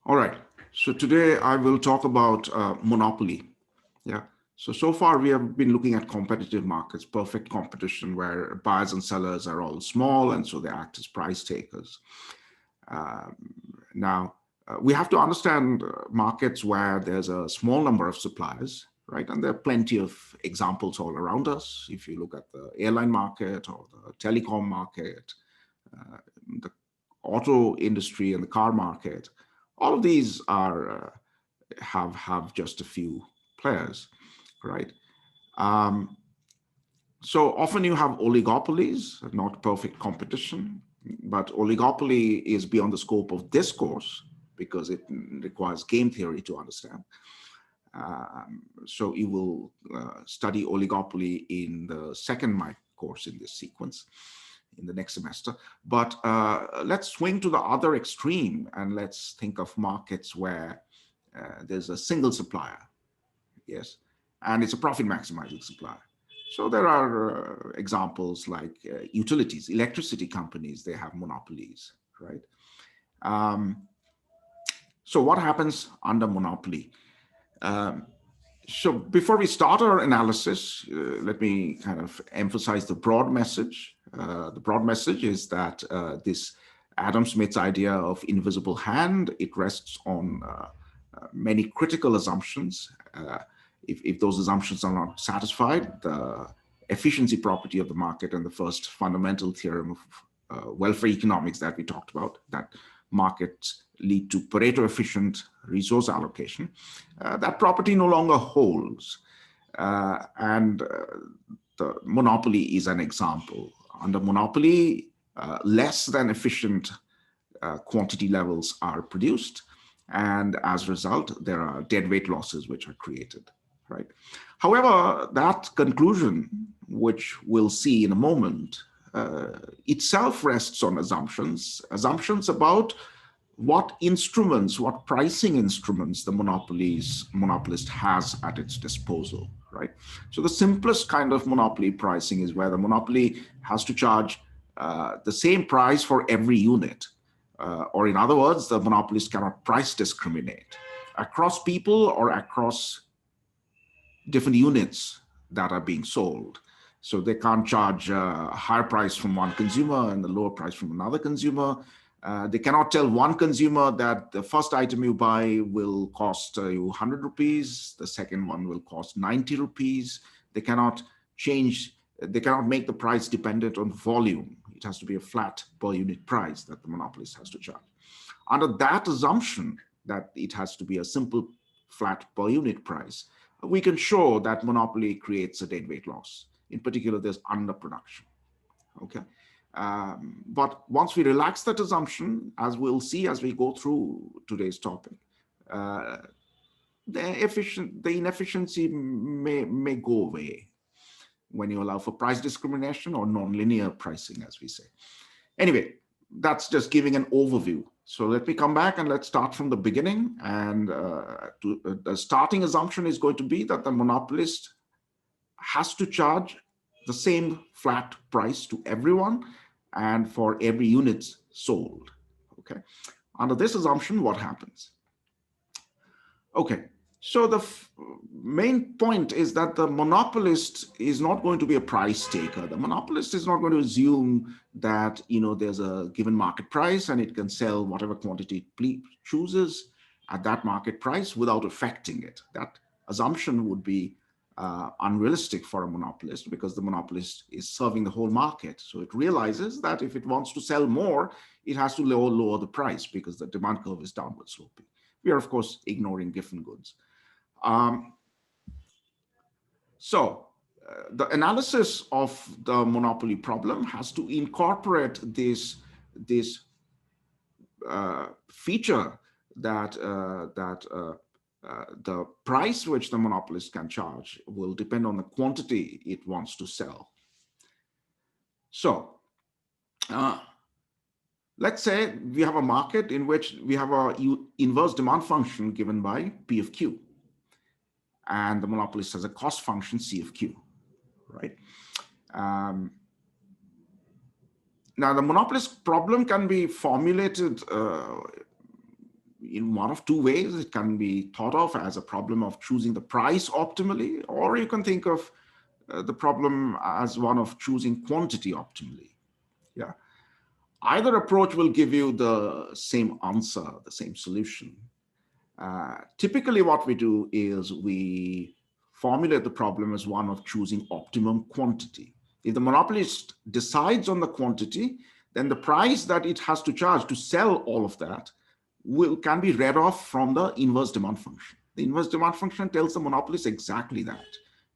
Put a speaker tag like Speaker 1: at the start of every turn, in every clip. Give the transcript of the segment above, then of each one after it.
Speaker 1: All right. So today I will talk about monopoly. Yeah. So far we have been looking at competitive markets, perfect competition where buyers and sellers are all small and so they act as price takers. Um, Now, we have to understand markets where there's a small number of suppliers, right? And there are plenty of examples all around us. If you look at the airline market or the telecom market, uh, the auto industry and the car market, all of these are have just a few players, right? Um, so often you have oligopolies, not perfect competition, but oligopoly is beyond the scope of this course because it requires game theory to understand. So you will study oligopoly in the second course in this sequence in the next semester. But let's swing to the other extreme and let's think of markets where there's a single supplier, yes, and it's a profit maximizing supplier. So there are examples like utilities, electricity companies, they have monopolies, right? Um, so what happens under monopoly? Um, so before we start our analysis, let me kind of emphasize the broad message. The broad message is that this Adam Smith's idea of invisible hand, it rests on many critical assumptions. If those assumptions are not satisfied, the efficiency property of the market and the first fundamental theorem of welfare economics that we talked about, that markets lead to Pareto efficient resource allocation, that property no longer holds. And the monopoly is an example. Under monopoly, less than efficient quantity levels are produced. And as a result, there are deadweight losses which are created, right? However, that conclusion, which we'll see in a moment, itself rests on assumptions about what instruments, what pricing instruments the monopolist has at its disposal, right? So the simplest kind of monopoly pricing is where the monopoly has to charge the same price for every unit. Or in other words, the monopolist cannot price discriminate across people or across different units that are being sold. So they can't charge a higher price from one consumer and a lower price from another consumer. They cannot tell one consumer that the first item you buy will cost you 100 rupees, the second one will cost 90 rupees. They cannot make the price dependent on volume. It has to be a flat per unit price that the monopolist has to charge. Under that assumption that it has to be a simple flat per unit price, we can show that monopoly creates a deadweight loss. In particular, there's underproduction. Okay. But once we relax that assumption, as we'll see as we go through today's topic, uh, the inefficiency may go away when you allow for price discrimination or nonlinear pricing, as we say. Anyway, that's just giving an overview. So let me come back and let's start from the beginning. And the starting assumption is going to be that the monopolist has to charge the same flat price to everyone and for every unit sold. Okay. Under this assumption, what happens? Okay. So the main point is that the monopolist is not going to be a price taker. The monopolist is not going to assume that there's a given market price and it can sell whatever quantity it chooses at that market price without affecting it. That assumption would be unrealistic for a monopolist because the monopolist is serving the whole market. So it realizes that if it wants to sell more, it has to lower the price because the demand curve is downward sloping. We are, of course, ignoring Giffen goods. The analysis of the monopoly problem has to incorporate this feature that the price which the monopolist can charge will depend on the quantity it wants to sell. So let's say we have a market in which we have a inverse demand function given by P of Q. And the monopolist has a cost function C of Q, right? Now, the monopolist problem can be formulated in one of two ways. It can be thought of as a problem of choosing the price optimally, or you can think of the problem as one of choosing quantity optimally. Yeah. Either approach will give you the same answer, the same solution. Typically, what we do is we formulate the problem as one of choosing optimum quantity. If the monopolist decides on the quantity, then the price that it has to charge to sell all of that can be read off from the inverse demand function. The inverse demand function tells the monopolist exactly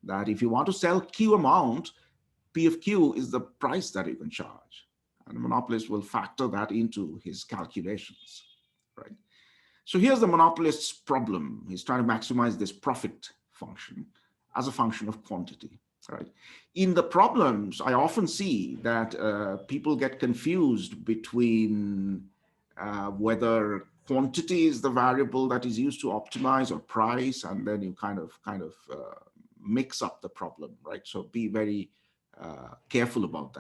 Speaker 1: that if you want to sell Q amount, P of Q is the price that you can charge. And the monopolist will factor that into his calculations, right? So here's the monopolist's problem. He's trying to maximize this profit function as a function of quantity, right? In the problems, I often see that people get confused between whether quantity is the variable that is used to optimize or price, and then you kind of mix up the problem, right? So be very careful about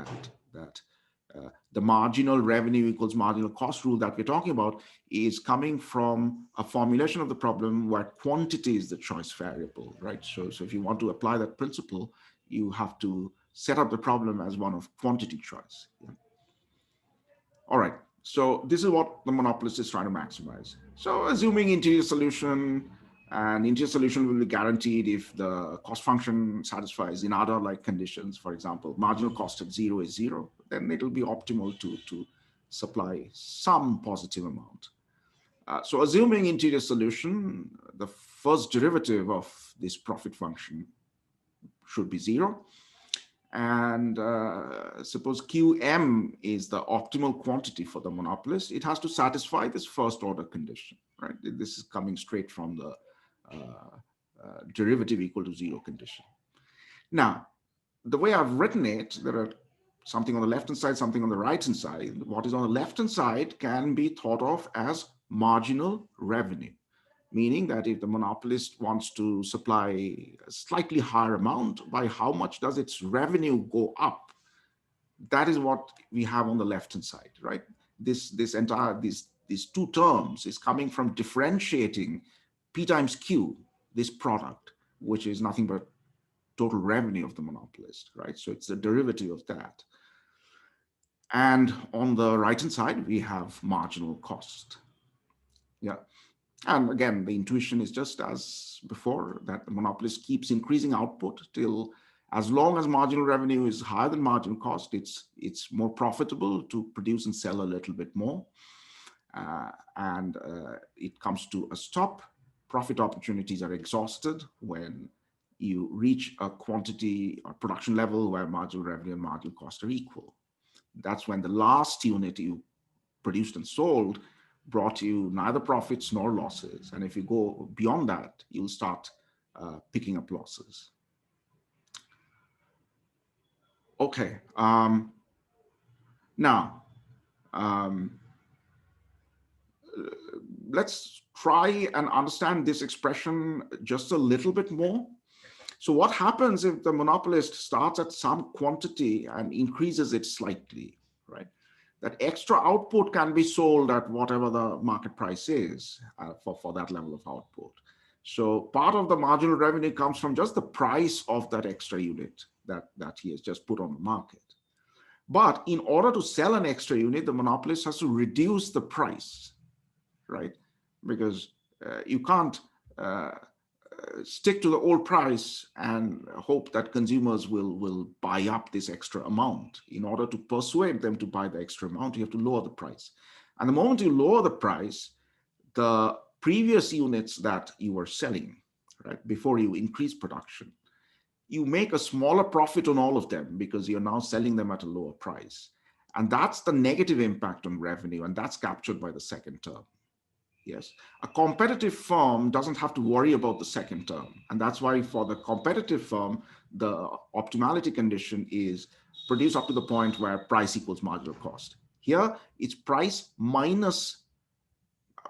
Speaker 1: that the marginal revenue equals marginal cost rule that we're talking about is coming from a formulation of the problem where quantity is the choice variable, right? So if you want to apply that principle, you have to set up the problem as one of quantity choice. Yeah. All right, so this is what the monopolist is trying to maximize. So assuming interior solution, and interior solution will be guaranteed if the cost function satisfies in other like conditions. For example, marginal cost at 0 is 0, then it will be optimal to supply some positive amount. So assuming interior solution, the first derivative of this profit function should be 0. And suppose Qm is the optimal quantity for the monopolist, it has to satisfy this first order condition, right? This is coming straight from the derivative equal to 0 condition. Now, the way I've written it, there are something on the left-hand side, something on the right-hand side. What is on the left-hand side can be thought of as marginal revenue, meaning that if the monopolist wants to supply a slightly higher amount, by how much does its revenue go up? That is what we have on the left-hand side, right? These two terms is coming from differentiating P times Q, this product, which is nothing but total revenue of the monopolist, right? So it's the derivative of that. And on the right-hand side, we have marginal cost. Yeah. And again, the intuition is just as before, that the monopolist keeps increasing output till as long as marginal revenue is higher than marginal cost, it's more profitable to produce and sell a little bit more. It comes to a stop. Profit opportunities are exhausted when you reach a quantity or production level where marginal revenue and marginal cost are equal. That's when the last unit you produced and sold brought you neither profits nor losses. And if you go beyond that, you'll start picking up losses. Okay. Now, let's try and understand this expression just a little bit more. So what happens if the monopolist starts at some quantity and increases it slightly, right? That extra output can be sold at whatever the market price is for that level of output. So part of the marginal revenue comes from just the price of that extra unit that he has just put on the market. But in order to sell an extra unit, the monopolist has to reduce the price, right? Because you can't stick to the old price and hope that consumers will buy up this extra amount. In order to persuade them to buy the extra amount, you have to lower the price. And the moment you lower the price, the previous units that you were selling, right, before you increase production, you make a smaller profit on all of them because you're now selling them at a lower price. And that's the negative impact on revenue, and that's captured by the second term. Yes, a competitive firm doesn't have to worry about the second term. And that's why for the competitive firm, the optimality condition is produce up to the point where price equals marginal cost. Here, it's price minus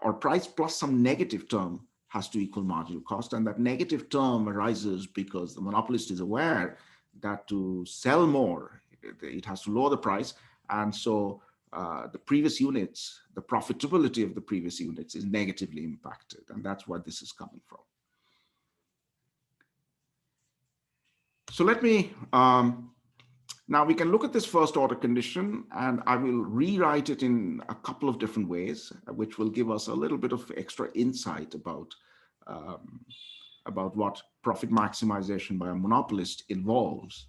Speaker 1: or price plus some negative term has to equal marginal cost. And that negative term arises because the monopolist is aware that to sell more, it has to lower the price. And so the previous units, the profitability of the previous units is negatively impacted. And that's where this is coming from. So let me, now we can look at this first order condition, and I will rewrite it in a couple of different ways, which will give us a little bit of extra insight about what profit maximization by a monopolist involves.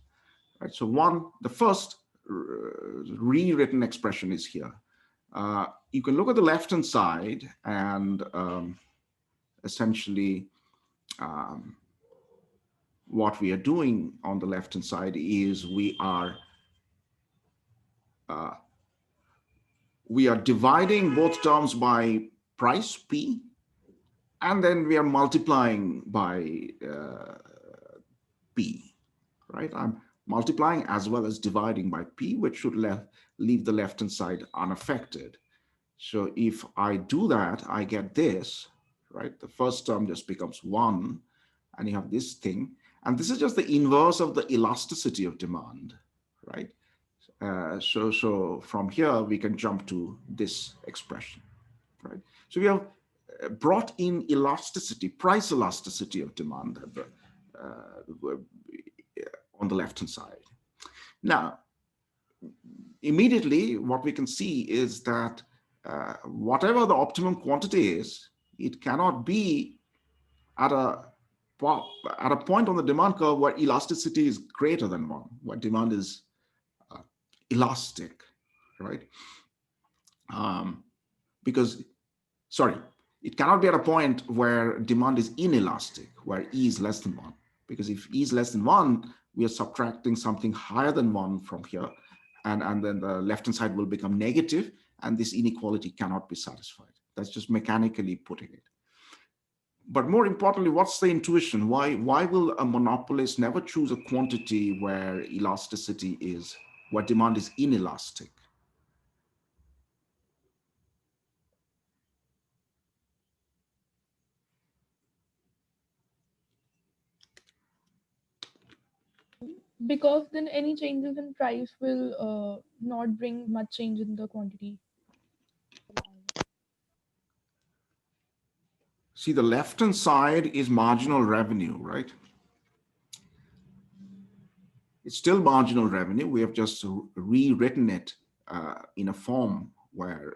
Speaker 1: Right? So the first rewritten expression is here. You can look at the left-hand side and essentially what we are doing on the left-hand side is we are dividing both terms by price, P, and then we are multiplying by P, right? I'm multiplying as well as dividing by P, which should leave the left-hand side unaffected. So if I do that, I get this, right? The first term just becomes 1, and you have this thing. And this is just the inverse of the elasticity of demand, right? So from here, we can jump to this expression, right? So we have brought in elasticity, price elasticity of demand on the left-hand side. Now, immediately, what we can see is that whatever the optimum quantity is, it cannot be at a point on the demand curve where elasticity is greater than 1, where demand is elastic, right? Because, sorry, it cannot be at a point where demand is inelastic, where E is less than 1. Because if E is less than 1, we are subtracting something higher than 1 from here, and then the left-hand side will become negative, and this inequality cannot be satisfied. That's just mechanically putting it. But more importantly, what's the intuition? Why will a monopolist never choose a quantity where elasticity is, where demand is inelastic?
Speaker 2: Because then any changes in price will not bring much change in the quantity.
Speaker 1: See, the left-hand side is marginal revenue, right? It's still marginal revenue. We have just rewritten it in a form where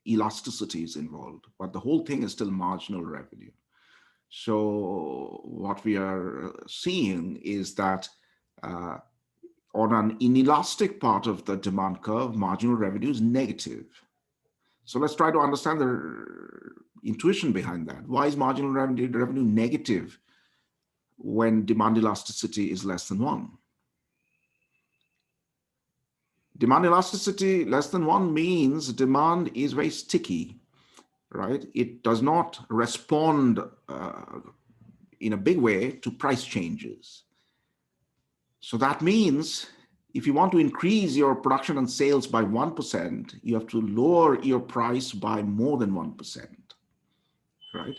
Speaker 1: elasticity is involved, but the whole thing is still marginal revenue. So what we are seeing is that on an inelastic part of the demand curve, marginal revenue is negative. So let's try to understand the intuition behind that. Why is marginal revenue negative when demand elasticity is less than 1? Demand elasticity less than 1 means demand is very sticky, right? It does not respond in a big way to price changes. So that means if you want to increase your production and sales by 1%, you have to lower your price by more than 1%, right?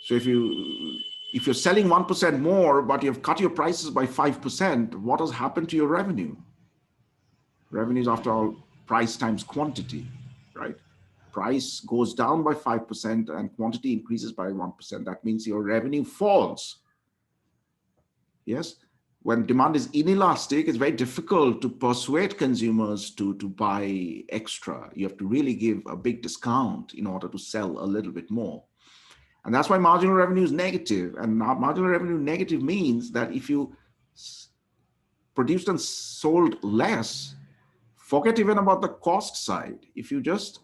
Speaker 1: So if you're selling 1% more, but you've cut your prices by 5%, what has happened to your revenue? Revenue is, after all, price times quantity, right? Price goes down by 5% and quantity increases by 1%. That means your revenue falls. Yes? When demand is inelastic, it's very difficult to persuade consumers to buy extra. You have to really give a big discount in order to sell a little bit more. And that's why marginal revenue is negative. And marginal revenue negative means that if you produced and sold less, forget even about the cost side. If you just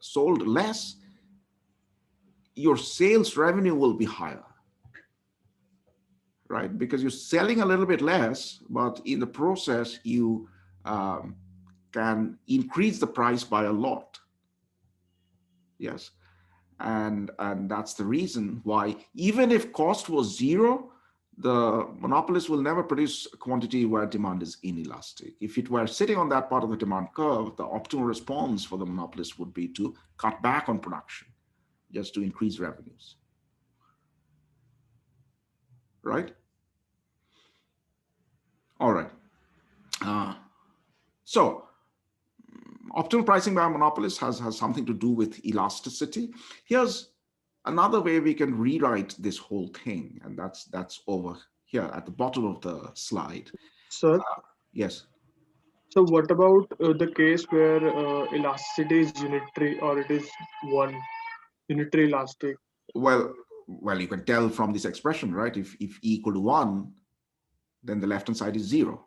Speaker 1: sold less, your sales revenue will be higher, right? Because you're selling a little bit less, but in the process, you can increase the price by a lot. Yes. And that's the reason why, even if cost was 0, the monopolist will never produce a quantity where demand is inelastic. If it were sitting on that part of the demand curve, the optimal response for the monopolist would be to cut back on production just to increase revenues. Right? All right. So optimal pricing by a monopolist has something to do with elasticity. Here's another way we can rewrite this whole thing, and that's over here at the bottom of the slide.
Speaker 3: Sir,
Speaker 1: Yes.
Speaker 3: so what about the case where elasticity is unitary or it is one unitary elastic?
Speaker 1: Well, you can tell from this expression, right? If E equal to 1, then the left-hand side is 0,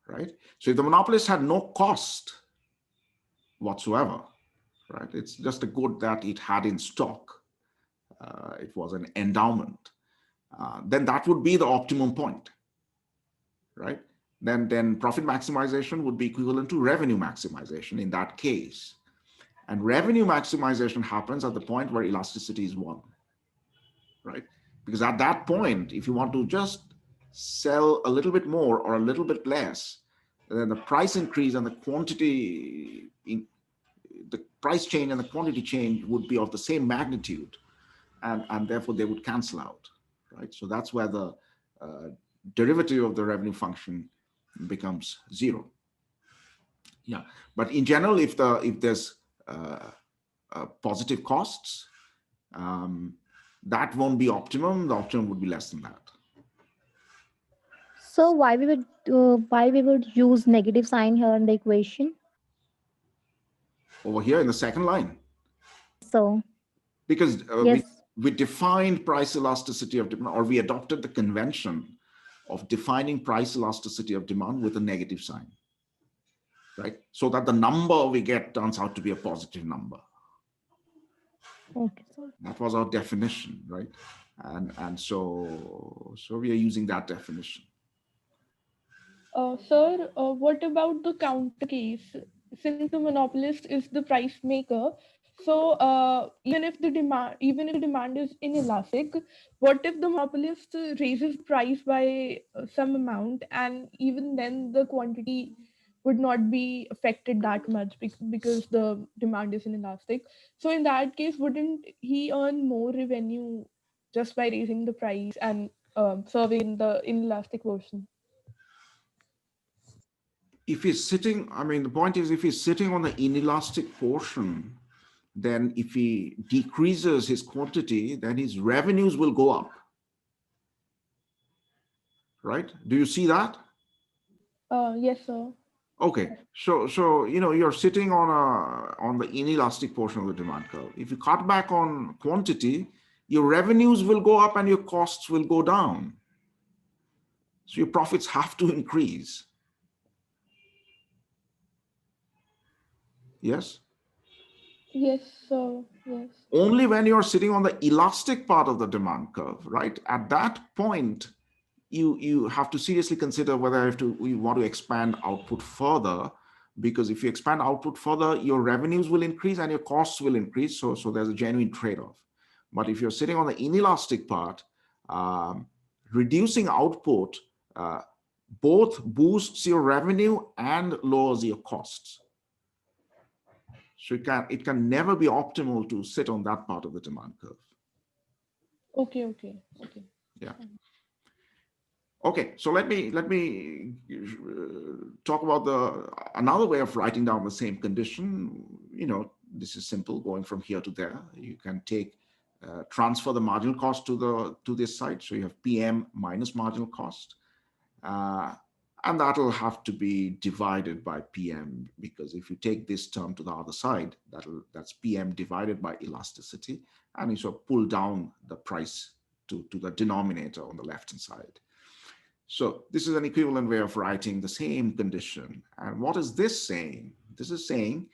Speaker 1: right? So if the monopolist had no cost whatsoever, right? It's just a good that it had in stock. It was an endowment. Then that would be the optimum point, right? Then profit maximization would be equivalent to revenue maximization in that case. And revenue maximization happens at the point where elasticity is 1, right? Because at that point, if you want to just sell a little bit more or a little bit less, then the price increase and the quantity, the price change and the quantity change would be of the same magnitude, and therefore they would cancel out, right? So that's where the uh, derivative of the revenue function becomes 0. Yeah, but in general, if there's positive costs, um, that won't be optimum. The optimum would be less than that.
Speaker 4: So why we would use negative sign here in the equation?
Speaker 1: Over here in the second line,
Speaker 4: So
Speaker 1: because
Speaker 4: yes.
Speaker 1: we defined price elasticity of demand, or we adopted the convention of defining price elasticity of demand with a negative sign, right? So that the number we get turns out to be a positive number.
Speaker 4: Okay. So
Speaker 1: That was our definition, right? And so we are using that definition.
Speaker 2: Sir, what about the counter case? Since the monopolist is the price maker, so even if the demand is inelastic, what if the monopolist raises price by some amount, and even then the quantity would not be affected that much because the demand is inelastic? So in that case, wouldn't he earn more revenue just by raising the price and serving the inelastic version?
Speaker 1: If he's sitting, I mean, the point is, if he's sitting on the inelastic portion, then if he decreases his quantity, then his revenues will go up, right? Do you see that?
Speaker 2: Yes, sir.
Speaker 1: Okay, so you're sitting on the inelastic portion of the demand curve. If you cut back on quantity, your revenues will go up and your costs will go down. So your profits have to increase. Yes?
Speaker 2: Yes, sir. Yes.
Speaker 1: Only when you're sitting on the elastic part of the demand curve, right? At that point, you have to seriously consider whether you want to expand output further, because if you expand output further, your revenues will increase and your costs will increase. So there's a genuine trade-off. But if you're sitting on the inelastic part, um, reducing output both boosts your revenue and lowers your costs. So it can never be optimal to sit on that part of the demand curve.
Speaker 2: Okay, okay, okay.
Speaker 1: Yeah. Okay, so let me talk about the another way of writing down the same condition. This is simple. Going from here to there, you can take transfer the marginal cost to this side. So you have PM minus marginal cost, uh, and that'll have to be divided by PM, because if you take this term to the other side, that's PM divided by elasticity, and you sort of pull down the price to the denominator on the left hand side. So this is an equivalent way of writing the same condition. And what is this saying? This is saying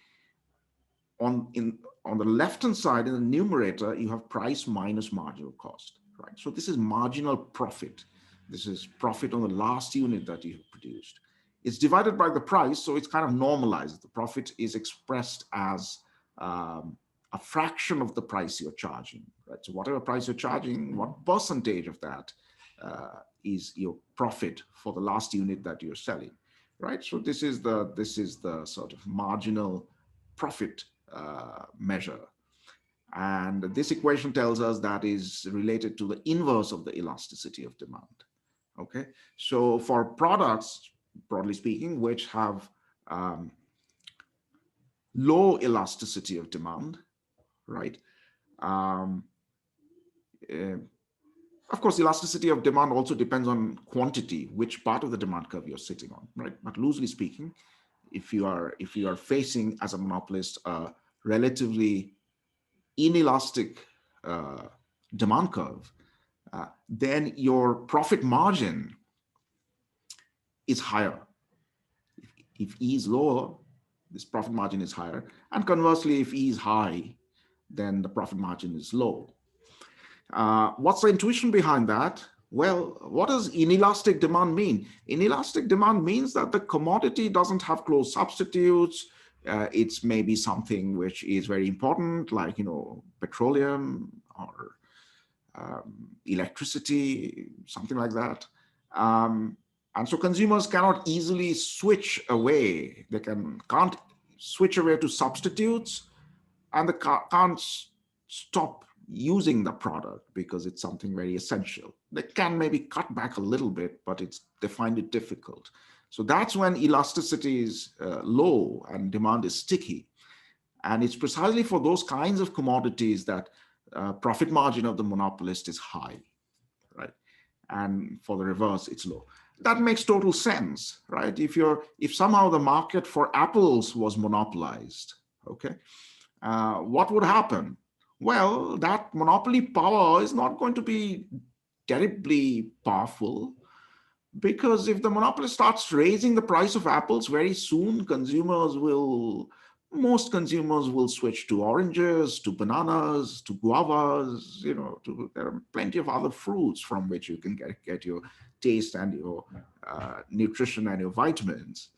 Speaker 1: on the left-hand side in the numerator, you have price minus marginal cost, right? So this is marginal profit. This is profit on the last unit that you have produced. It's divided by the price, so it's kind of normalized. The profit is expressed as a fraction of the price you're charging, right? So whatever price you're charging, what percentage of that is your profit for the last unit that you're selling, right? So this is the sort of marginal profit measure. And this equation tells us that is related to the inverse of the elasticity of demand. Okay, so for products, broadly speaking, which have low elasticity of demand, right? Um, uh, of course, elasticity of demand also depends on quantity, which part of the demand curve you're sitting on, right? But loosely speaking, if you are facing as a monopolist a relatively inelastic demand curve, then your profit margin is higher. If E is lower, this profit margin is higher. And conversely, if E is high, then the profit margin is low. What's the intuition behind that? Well, what does inelastic demand mean? Inelastic demand means that the commodity doesn't have close substitutes. It's maybe something which is very important, like, petroleum or electricity, something like that. And so consumers cannot easily switch away. They can't switch away to substitutes, and they can't stop using the product because it's something very essential. They can maybe cut back a little bit, but they find it difficult. So that's when elasticity is low and demand is sticky. And it's precisely for those kinds of commodities that profit margin of the monopolist is high, right? And for the reverse, it's low. That makes total sense, right? If somehow the market for apples was monopolized, okay, what would happen? Well, that monopoly power is not going to be terribly powerful, because if the monopoly starts raising the price of apples very soon, most consumers will switch to oranges, to bananas, to guavas, there are plenty of other fruits from which you can get your taste and your nutrition and your vitamins.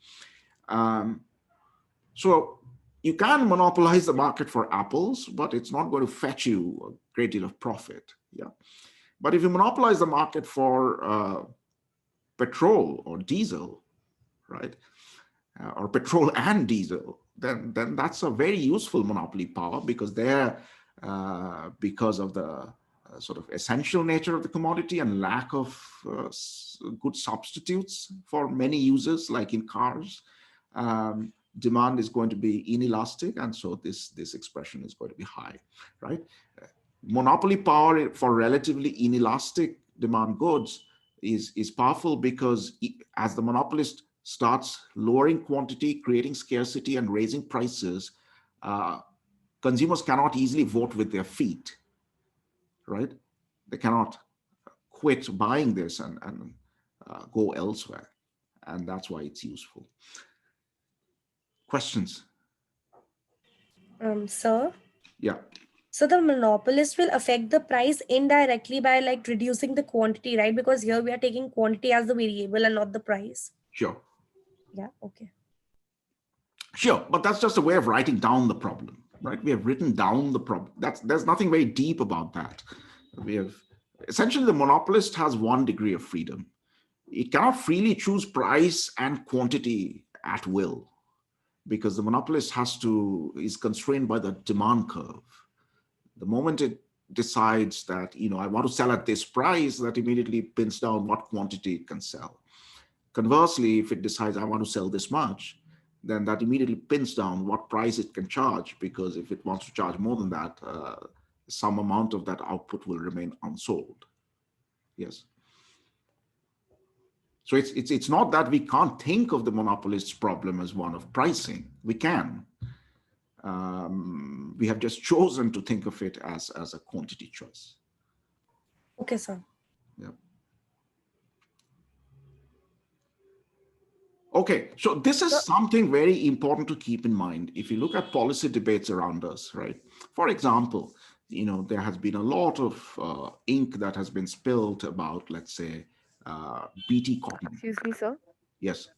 Speaker 1: So you can monopolize the market for apples, but it's not going to fetch you a great deal of profit. Yeah. But if you monopolize the market for petrol or diesel, right, or petrol and diesel, then that's a very useful monopoly power, because because of the sort of essential nature of the commodity and lack of good substitutes for many users, like in cars, demand is going to be inelastic, and so this expression is going to be high, right? Monopoly power for relatively inelastic demand goods is powerful, because as the monopolist starts lowering quantity, creating scarcity, and raising prices, consumers cannot easily vote with their feet, right? They cannot quit buying this and go elsewhere, and that's why it's useful. Questions?
Speaker 5: Sir?
Speaker 1: Yeah.
Speaker 5: So the monopolist will affect the price indirectly by like reducing the quantity, right? Because here we are taking quantity as the variable and not the price.
Speaker 1: Sure.
Speaker 5: Yeah, okay.
Speaker 1: Sure, but that's just a way of writing down the problem, right? We have written down the problem. There's nothing very deep about that. Essentially, the monopolist has one degree of freedom. It cannot freely choose price and quantity at will, because the monopolist is constrained by the demand curve. The moment it decides that, I want to sell at this price, that immediately pins down what quantity it can sell. Conversely, if it decides I want to sell this much, then that immediately pins down what price it can charge, because if it wants to charge more than that, some amount of that output will remain unsold. Yes. So it's not that we can't think of the monopolist's problem as one of pricing. We can. We have just chosen to think of it as a quantity choice.
Speaker 5: Okay, sir.
Speaker 1: Yeah. Okay, so this is something very important to keep in mind if you look at policy debates around us, right? For example, there has been a lot of ink that has been spilled about, let's say, BT cotton.
Speaker 6: Excuse me, sir.
Speaker 1: Yes.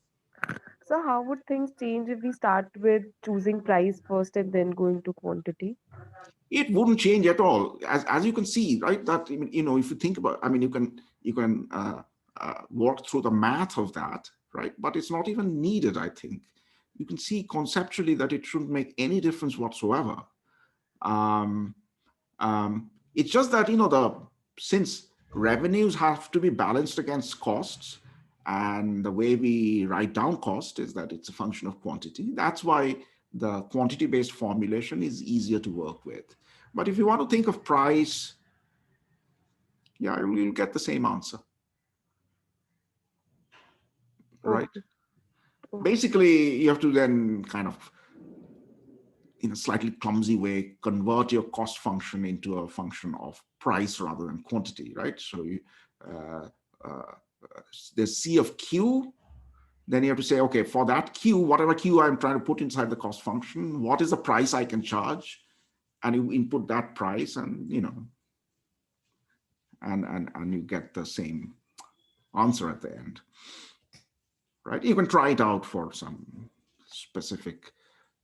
Speaker 6: So, how would things change if we start with choosing price first and then going to quantity?
Speaker 1: It wouldn't change at all, as you can see, right? That if you think about, you can work through the math of that, right? But it's not even needed. I think you can see conceptually that it shouldn't make any difference whatsoever. It's just that since revenues have to be balanced against costs, and the way we write down cost is that it's a function of quantity. That's why the quantity-based formulation is easier to work with. But if you want to think of price, yeah, you'll get the same answer, right?
Speaker 6: Okay. Okay.
Speaker 1: Basically, you have to then kind of, in a slightly clumsy way, convert your cost function into a function of price rather than quantity, right? So you, uh, uh, there's C of Q, then you have to say, okay, for that Q, whatever Q I'm trying to put inside the cost function, what is the price I can charge? And you input that price, and and you get the same answer at the end, right? You can try it out for some specific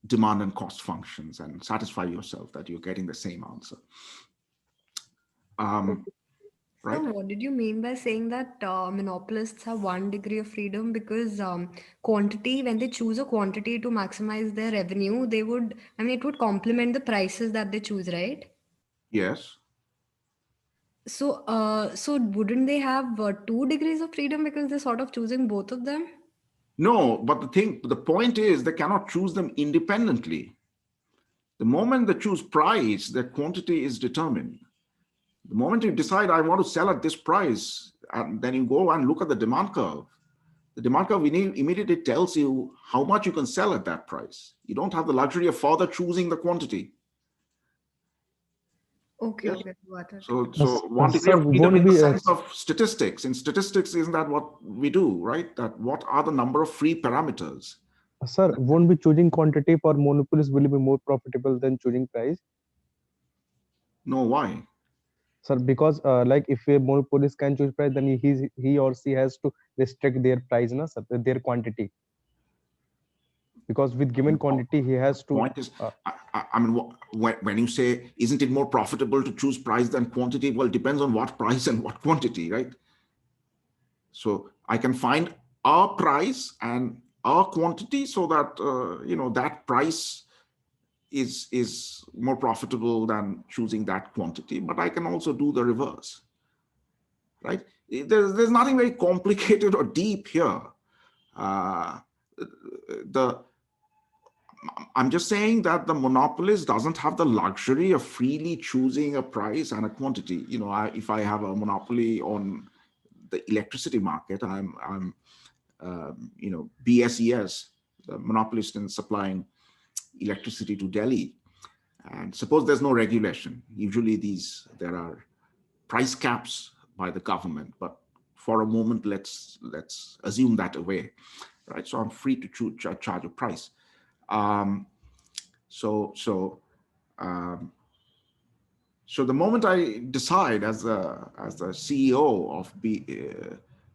Speaker 1: demand and cost functions and satisfy yourself that you're getting the same answer.
Speaker 6: Okay.
Speaker 1: Right?
Speaker 7: So, what did you mean by saying that monopolists have 1 degree of freedom? Because quantity, when they choose a quantity to maximize their revenue, they would, I mean, it would complement the prices that they choose, right?
Speaker 1: Yes.
Speaker 7: So wouldn't they have 2 degrees of freedom because they're sort of choosing both of them?
Speaker 1: No, but the point is they cannot choose them independently. The moment they choose price, their quantity is determined. The moment you decide I want to sell at this price, and then you go and look at the demand curve. The demand curve immediately tells you how much you can sell at that price. You don't have the luxury of further choosing the quantity.
Speaker 7: Okay,
Speaker 1: Yes.
Speaker 7: okay, got it.
Speaker 1: So 1 degree
Speaker 8: Sir,
Speaker 1: of freedom in
Speaker 8: won't
Speaker 1: the
Speaker 8: be
Speaker 1: sense of statistics. In statistics, isn't that what we do, right? That what are the number of free parameters?
Speaker 8: sir, won't be choosing quantity for monopolist will be more profitable than choosing price?
Speaker 1: No, why?
Speaker 8: Sir, because like if a monopolist can choose price, then he or she has to restrict their price, na, sir, their quantity. Because with given quantity, he has to.
Speaker 1: Point is, I mean, when you say, isn't it more profitable to choose price than quantity? Well, it depends on what price and what quantity, right? So I can find a price and a quantity so that, that price is more profitable than choosing that quantity, but I can also do the reverse, right? There's nothing very complicated or deep here. I'm just saying that the monopolist doesn't have the luxury of freely choosing a price and a quantity. If I have a monopoly on the electricity market, I'm BSES, the monopolist in supplying electricity to Delhi. And suppose there's no regulation. Usually there are price caps by the government, but for a moment, let's assume that away, right? So I'm free to charge a price. So the moment I decide as the CEO of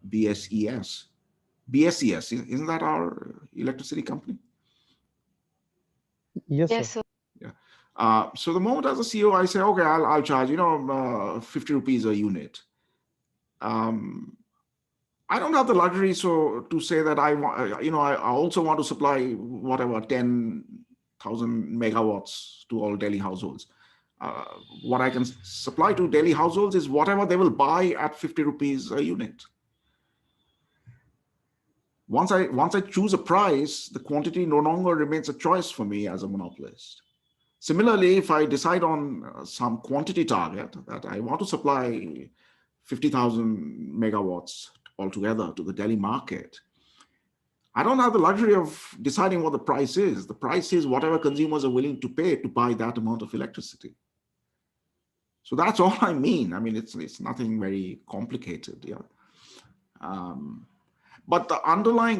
Speaker 1: BSES, isn't that our electricity company?
Speaker 8: Yes,
Speaker 9: Yes,
Speaker 8: sir.
Speaker 9: sir.
Speaker 1: Yeah. So the moment as a CEO, I say, okay, I'll charge 50 rupees a unit. I don't have the luxury to say that I also want to supply whatever 10,000 megawatts to all Delhi households. What I can supply to Delhi households is whatever they will buy at 50 rupees a unit. Once I choose a price, the quantity no longer remains a choice for me as a monopolist. Similarly, if I decide on some quantity target that I want to supply 50,000 megawatts altogether to the Delhi market, I don't have the luxury of deciding what the price is. The price is whatever consumers are willing to pay to buy that amount of electricity. So that's all I mean. I mean, it's nothing very complicated. Yeah. But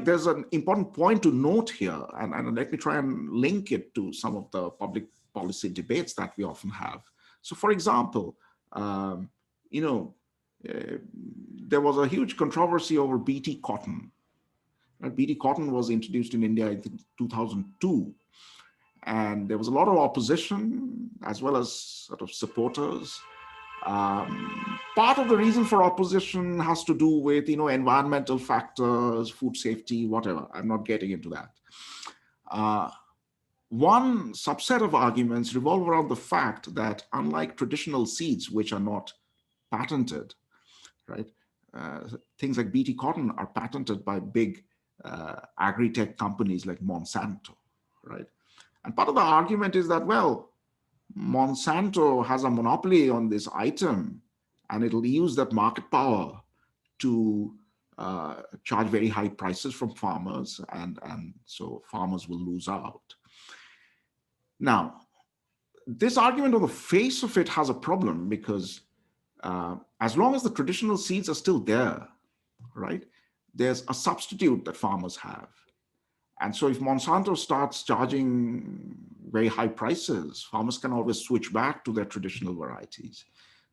Speaker 1: there's an important point to note here, and let me try and link it to some of the public policy debates that we often have. So, for example, there was a huge controversy over BT cotton. BT cotton was introduced in India in 2002, and there was a lot of opposition as well as sort of supporters. Part of the reason for opposition has to do with environmental factors, food safety, whatever. I'm not getting into that. One subset of arguments revolve around the fact that unlike traditional seeds, which are not patented, right? Things like BT cotton are patented by big agri-tech companies like Monsanto, right? And part of the argument is that, well, Monsanto has a monopoly on this item, and it'll use that market power to charge very high prices from farmers, and so farmers will lose out. Now, this argument on the face of it has a problem, because as long as the traditional seeds are still there, right, there's a substitute that farmers have. And so if Monsanto starts charging very high prices, farmers can always switch back to their traditional varieties.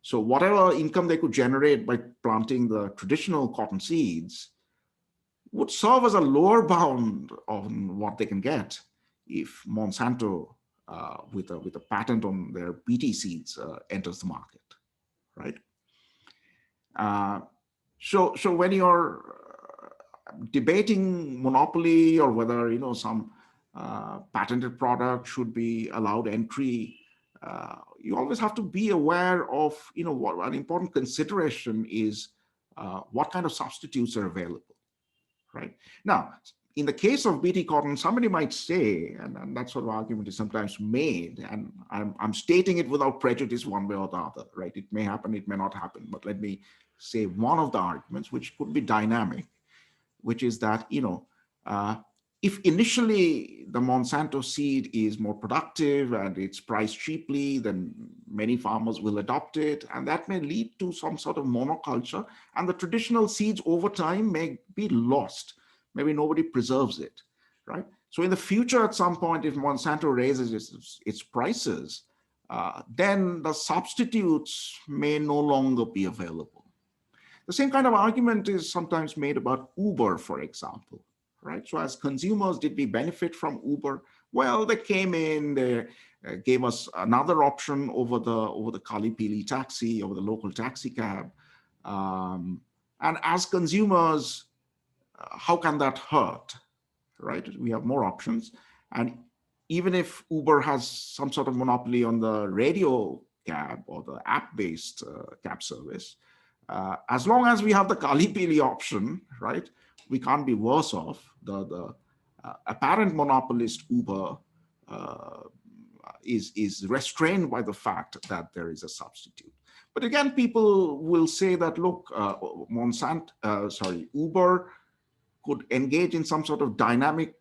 Speaker 1: So whatever income they could generate by planting the traditional cotton seeds would serve as a lower bound on what they can get if Monsanto, with a patent on their BT seeds, enters the market, right? So when you're debating monopoly, or whether some patented product should be allowed entry, you always have to be aware of what an important consideration is, what kind of substitutes are available, right? Now, in the case of BT cotton, somebody might say, and that sort of argument is sometimes made, and I'm stating it without prejudice one way or the other, right? It may happen, it may not happen, but let me say one of the arguments, which could be dynamic, which is that, if initially the Monsanto seed is more productive and it's priced cheaply, then many farmers will adopt it, and that may lead to some sort of monoculture, and the traditional seeds over time may be lost. Maybe nobody preserves it, right? So in the future, at some point, if Monsanto raises its prices, then the substitutes may no longer be available. The same kind of argument is sometimes made about Uber, for example, right? So as consumers, did we benefit from Uber? Well, they came in, they gave us another option over the Kali Pili taxi, over the local taxi cab. And as consumers, how can that hurt, right? We have more options. And even if Uber has some sort of monopoly on the radio cab or the app-based cab service, as long as we have the Kali Pili option, right, we can't be worse off. The apparent monopolist Uber is restrained by the fact that there is a substitute. But again, people will say that, look, Uber could engage in some sort of dynamic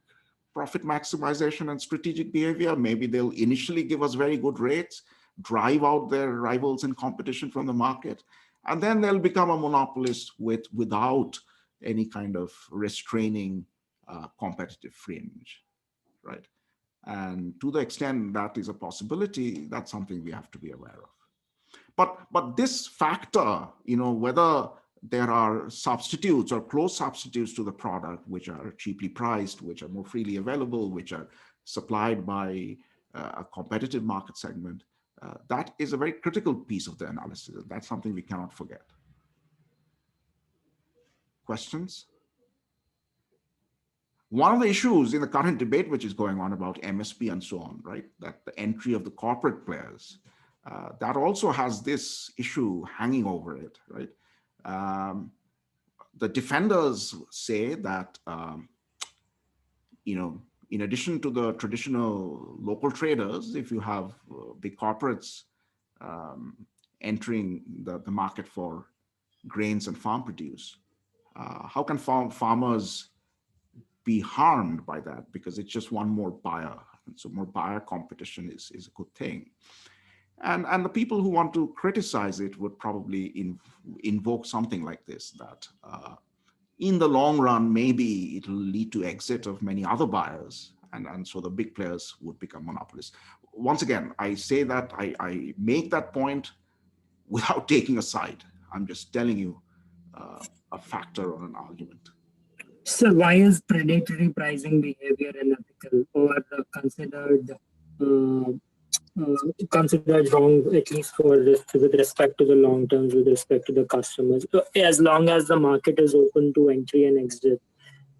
Speaker 1: profit maximization and strategic behavior. Maybe they'll initially give us very good rates, drive out their rivals in competition from the market, and then they'll become a monopolist without any kind of restraining competitive fringe, right? And to the extent that is a possibility, that's something we have to be aware of. But this factor, whether there are substitutes or close substitutes to the product, which are cheaply priced, which are more freely available, which are supplied by a competitive market segment, that is a very critical piece of the analysis. That's something we cannot forget. Questions? One of the issues in the current debate, which is going on about MSP and so on, right, that the entry of the corporate players, that also has this issue hanging over it, right? The defenders say that, in addition to the traditional local traders, if you have big corporates entering the market for grains and farm produce, how can farmers be harmed by that? Because it's just one more buyer. And so more buyer competition is a good thing. And the people who want to criticize it would probably invoke something like this, that in the long run, maybe it'll lead to exit of many other buyers, and so the big players would become monopolists. Once again, I say that, I make that point without taking a side. I'm just telling you a factor or an argument.
Speaker 9: So why is predatory pricing behavior unethical or considered wrong, at least with respect to the long terms, with respect to the customers? As long as the market is open to entry and exit,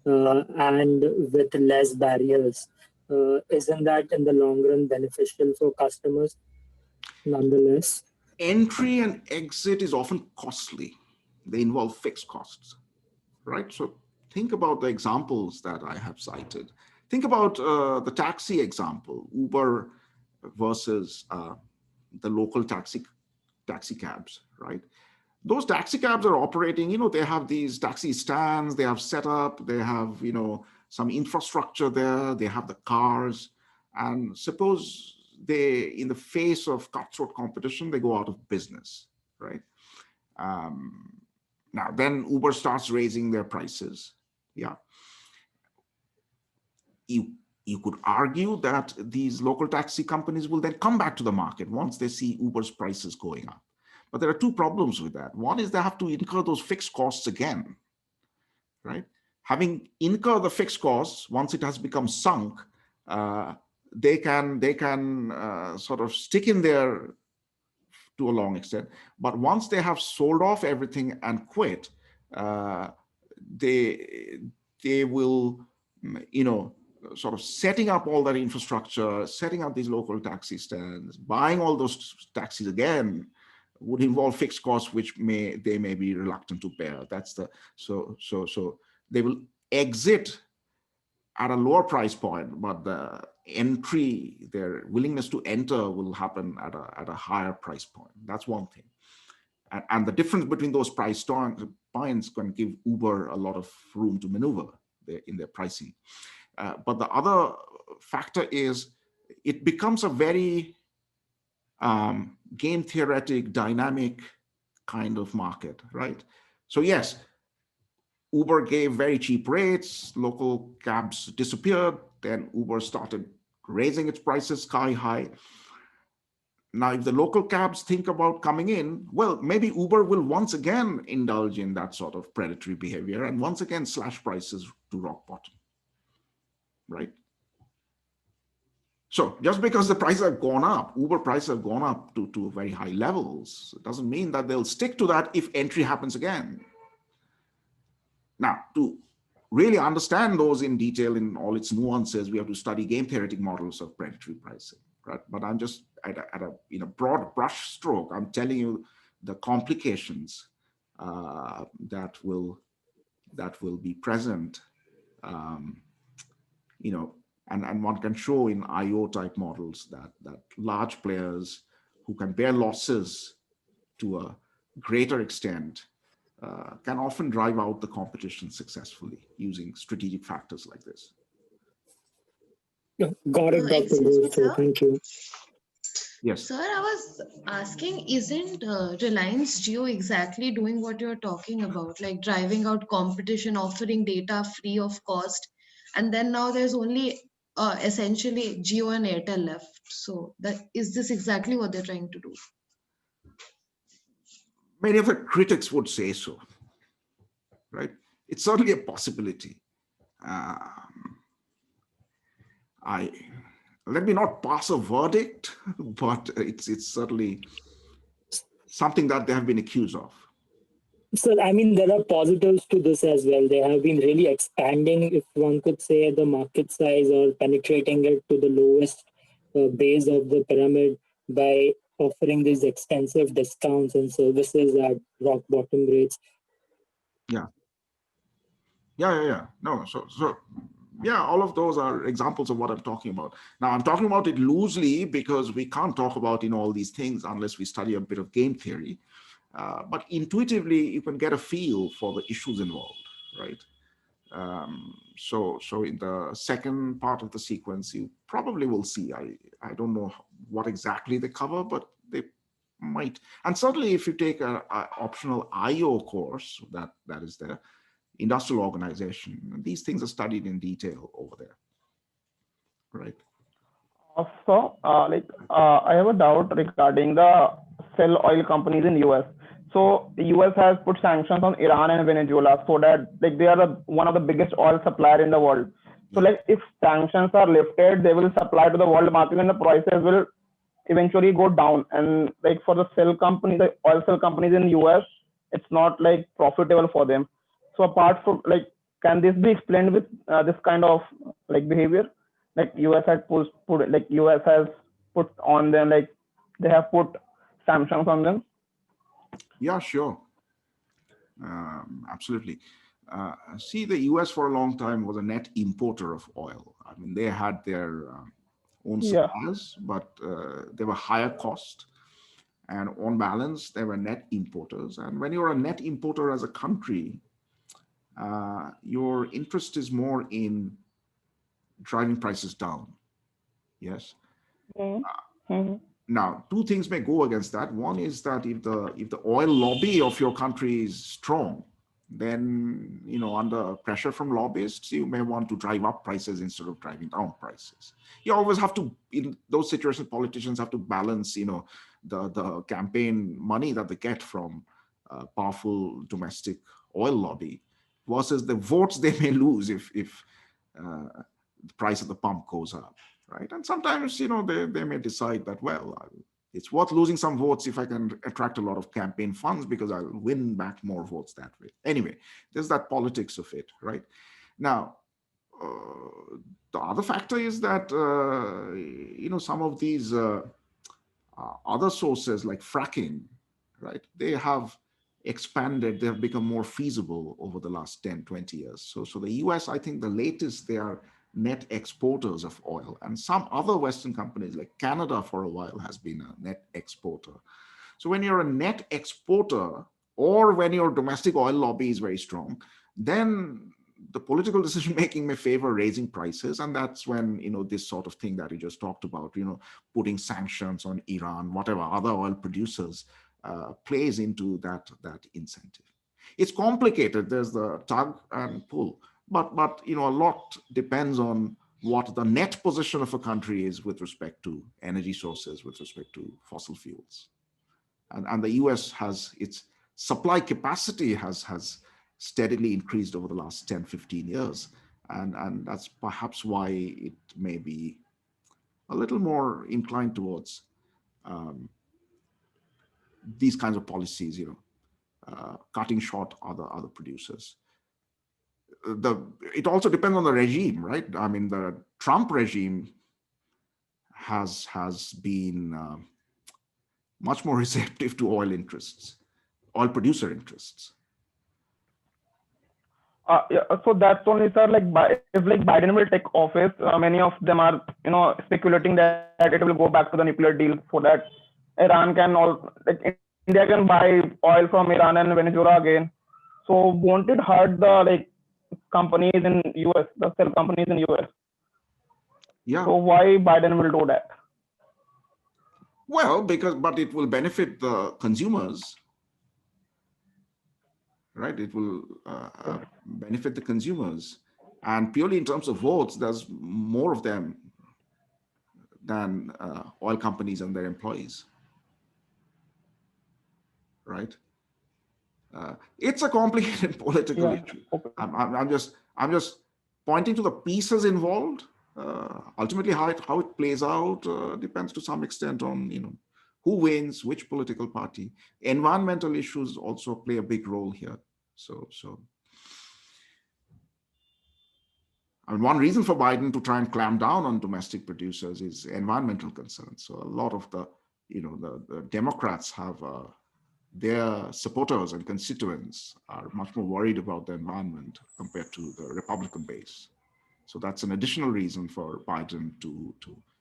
Speaker 9: and with less barriers, isn't that in the long run beneficial for customers nonetheless?
Speaker 1: Entry and exit is often costly. They involve fixed costs, right? So think about the examples that I have cited. Think about the taxi example, Uber versus the local taxi cabs, right? Those taxi cabs are operating, they have these taxi stands, they have set up, they have, some infrastructure there, they have the cars. And suppose they, in the face of cutthroat competition, they go out of business, right? Now, then Uber starts raising their prices. Yeah. You could argue that these local taxi companies will then come back to the market once they see Uber's prices going up. But there are two problems with that. One is they have to incur those fixed costs again, right? Having incurred the fixed costs, once it has become sunk, they can sort of stick in there to a long extent. But once they have sold off everything and quit, they will, sort of setting up all that infrastructure, setting up these local taxi stands, buying all those taxis again would involve fixed costs, which they may be reluctant to bear. That's the so they will exit at a lower price point, but the entry, their willingness to enter will happen at a higher price point. That's one thing. And the difference between those price points can give Uber a lot of room to maneuver in their pricing. But the other factor is it becomes a very game theoretic, dynamic kind of market, right? So yes, Uber gave very cheap rates, local cabs disappeared, then Uber started raising its prices sky high. Now, if the local cabs think about coming in, well, maybe Uber will once again indulge in that sort of predatory behavior and once again slash prices to rock bottom, right? So just because the prices have gone up, Uber prices have gone up to very high levels, it doesn't mean that they'll stick to that if entry happens again. Now, to really understand those in detail in all its nuances, we have to study game theoretic models of predatory pricing, right? But I'm just at a broad brush stroke, I'm telling you the complications that will be present, and one can show in IO type models that large players who can bear losses to a greater extent can often drive out the competition successfully using strategic factors like this.
Speaker 9: Yeah, got it, Dr.
Speaker 10: Excuse me,
Speaker 9: Bose. So
Speaker 10: sir.
Speaker 9: thank you.
Speaker 1: Yes.
Speaker 10: Sir, I was asking, isn't Reliance Jio exactly doing what you're talking about, like driving out competition, offering data free of cost, and then now there's only essentially Jio and Airtel left. So is this exactly what they're trying to do?
Speaker 1: Many of the critics would say so, right? It's certainly a possibility. Let me not pass a verdict, but it's certainly something that they have been accused of.
Speaker 9: So, I mean, there are positives to this as well. They have been really expanding, if one could say, the market size or penetrating it to the lowest base of the pyramid by offering these extensive discounts and services at rock bottom rates.
Speaker 1: Yeah. No, so yeah, all of those are examples of what I'm talking about. Now, I'm talking about it loosely because we can't talk about all these things unless we study a bit of game theory. But intuitively, you can get a feel for the issues involved, right? So in the second part of the sequence, you probably will see, I don't know what exactly they cover, but they might. And certainly if you take a optional IO course that is there, industrial organization, these things are studied in detail over there, right?
Speaker 11: I have a doubt regarding the shell oil companies in US. So the US has put sanctions on Iran and Venezuela so that they are one of the biggest oil supplier in the world. So if sanctions are lifted, they will supply to the world market and the prices will eventually go down. And for the shell companies, the oil shell companies in US, it's not profitable for them. So apart from can this be explained with this kind of behavior? US has US has put on them, they have put sanctions on them.
Speaker 1: Yeah, sure. Absolutely. See, the US for a long time was a net importer of oil. I mean, they had their own
Speaker 11: Yeah.
Speaker 1: suppliers, but they were higher cost. And on balance, they were net importers. And when you're a net importer as a country, your interest is more in driving prices down. Yes.
Speaker 11: Mm-hmm.
Speaker 1: Now, two things may go against that. One is that if the oil lobby of your country is strong, then under pressure from lobbyists, you may want to drive up prices instead of driving down prices. You always have to, in those situations, politicians have to balance, the campaign money that they get from powerful domestic oil lobby versus the votes they may lose if the price of the pump goes up, right? And sometimes, they may decide that, well, it's worth losing some votes if I can attract a lot of campaign funds because I'll win back more votes that way. Anyway, there's that politics of it, right? Now, the other factor is that, some of these other sources like fracking, right? They have expanded, they have become more feasible over the last 10, 20 years. So the US, I think the latest, they are net exporters of oil, and some other Western companies like Canada for a while has been a net exporter. So when you're a net exporter, or when your domestic oil lobby is very strong, then the political decision making may favor raising prices, and that's when this sort of thing that you just talked about, putting sanctions on Iran, whatever other oil producers, plays into that incentive. It's complicated. There's the tug and pull. But a lot depends on what the net position of a country is with respect to energy sources, with respect to fossil fuels. And the US has its supply capacity has steadily increased over the last 10, 15 years. And that's perhaps why it may be a little more inclined towards these kinds of policies, cutting short other producers. It also depends on the regime, right? I mean, the Trump regime has been much more receptive to oil producer interests.
Speaker 11: Yeah, so that's only, sir, if Biden will take office, many of them are speculating that it will go back to the nuclear deal so that Iran can India can buy oil from Iran and Venezuela again. So won't it hurt the companies in US, the cell companies in US?
Speaker 1: Yeah.
Speaker 11: So why Biden will do that?
Speaker 1: Well, but it will benefit the consumers, right? It will benefit the consumers, and purely in terms of votes, there's more of them than oil companies and their employees, right? It's a complicated political issue.
Speaker 11: Okay.
Speaker 1: I'm just pointing to the pieces involved. Ultimately, how it plays out depends to some extent on who wins, which political party. Environmental issues also play a big role here. So I mean, one reason for Biden to try and clamp down on domestic producers is environmental concerns. So a lot of the Democrats have their supporters and constituents are much more worried about the environment compared to the Republican base. So that's an additional reason for Biden to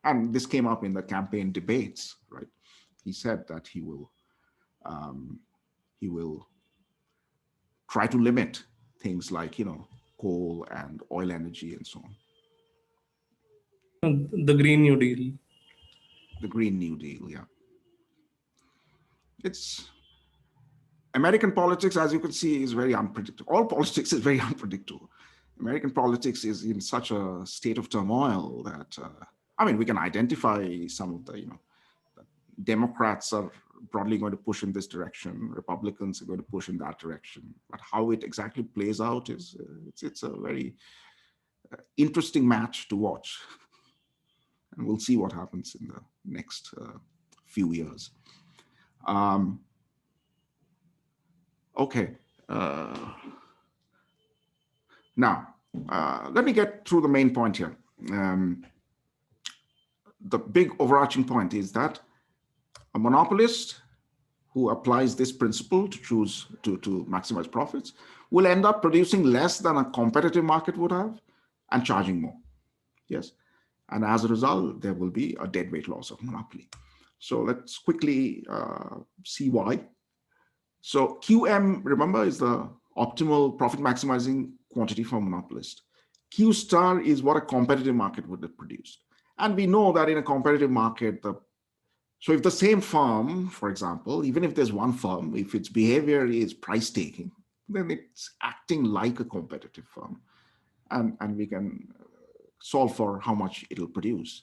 Speaker 1: and this came up in the campaign debates, right? He said that he will try to limit things like coal and oil energy and so on.
Speaker 12: The Green New Deal.
Speaker 1: The Green New Deal, yeah. It's American politics, as you can see, is very unpredictable. All politics is very unpredictable. American politics is in such a state of turmoil that, I mean, we can identify some of the, Democrats are broadly going to push in this direction. Republicans are going to push in that direction. But how it exactly plays out is, it's a very interesting match to watch. And we'll see what happens in the next few years. Okay. Now, let me get through the main point here. The big overarching point is that a monopolist who applies this principle to choose to maximize profits will end up producing less than a competitive market would have and charging more. Yes. And as a result, there will be a deadweight loss of monopoly. So let's quickly see why. So QM, remember, is the optimal profit maximizing quantity for monopolist. Q star is what a competitive market would have produced. And we know that in a competitive market, so if the same firm, for example, even if there's one firm, if its behavior is price taking, then it's acting like a competitive firm. And we can solve for how much it'll produce.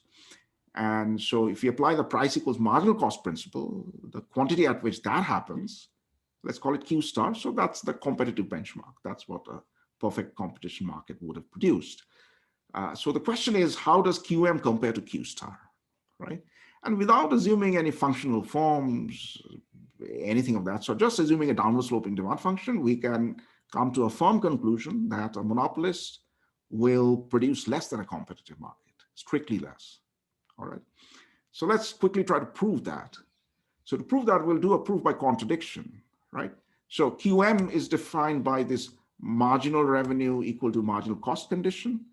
Speaker 1: And so if you apply the price equals marginal cost principle, the quantity at which that happens, let's call it Q star. So that's the competitive benchmark. That's what a perfect competition market would have produced. So the question is, how does QM compare to Q star, right? And without assuming any functional forms, anything of that sort, just assuming a downward sloping demand function, we can come to a firm conclusion that a monopolist will produce less than a competitive market, strictly less. All right. So let's quickly try to prove that. So to prove that, we'll do a proof by contradiction, right? So QM is defined by this marginal revenue equal to marginal cost condition.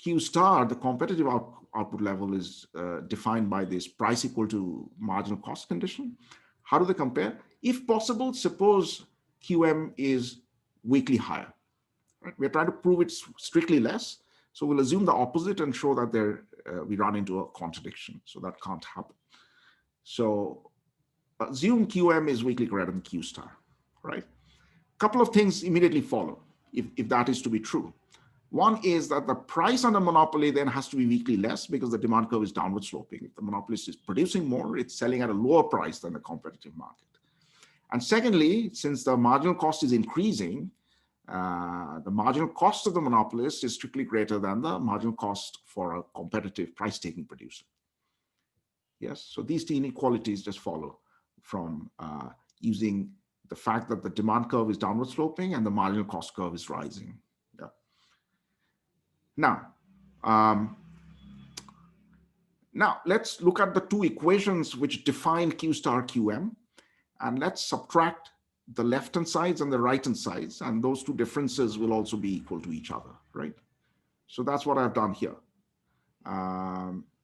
Speaker 1: Q star, the competitive output level, is defined by this price equal to marginal cost condition. How do they compare? If possible, suppose QM is weakly higher. Right? We're trying to prove it's strictly less. So we'll assume the opposite and show that we run into a contradiction. So that can't happen. So assume QM is weakly greater than Q star, right? A couple of things immediately follow if that is to be true. One is that the price under monopoly then has to be weakly less because the demand curve is downward sloping. If the monopolist is producing more, it's selling at a lower price than the competitive market. And secondly, since the marginal cost is increasing, the marginal cost of the monopolist is strictly greater than the marginal cost for a competitive price-taking producer. Yes, so these two inequalities just follow from using the fact that the demand curve is downward sloping and the marginal cost curve is rising. Yeah. Now let's look at the two equations which define Q star QM, and let's subtract the left-hand sides and the right-hand sides, and those two differences will also be equal to each other, right? So that's what I've done here.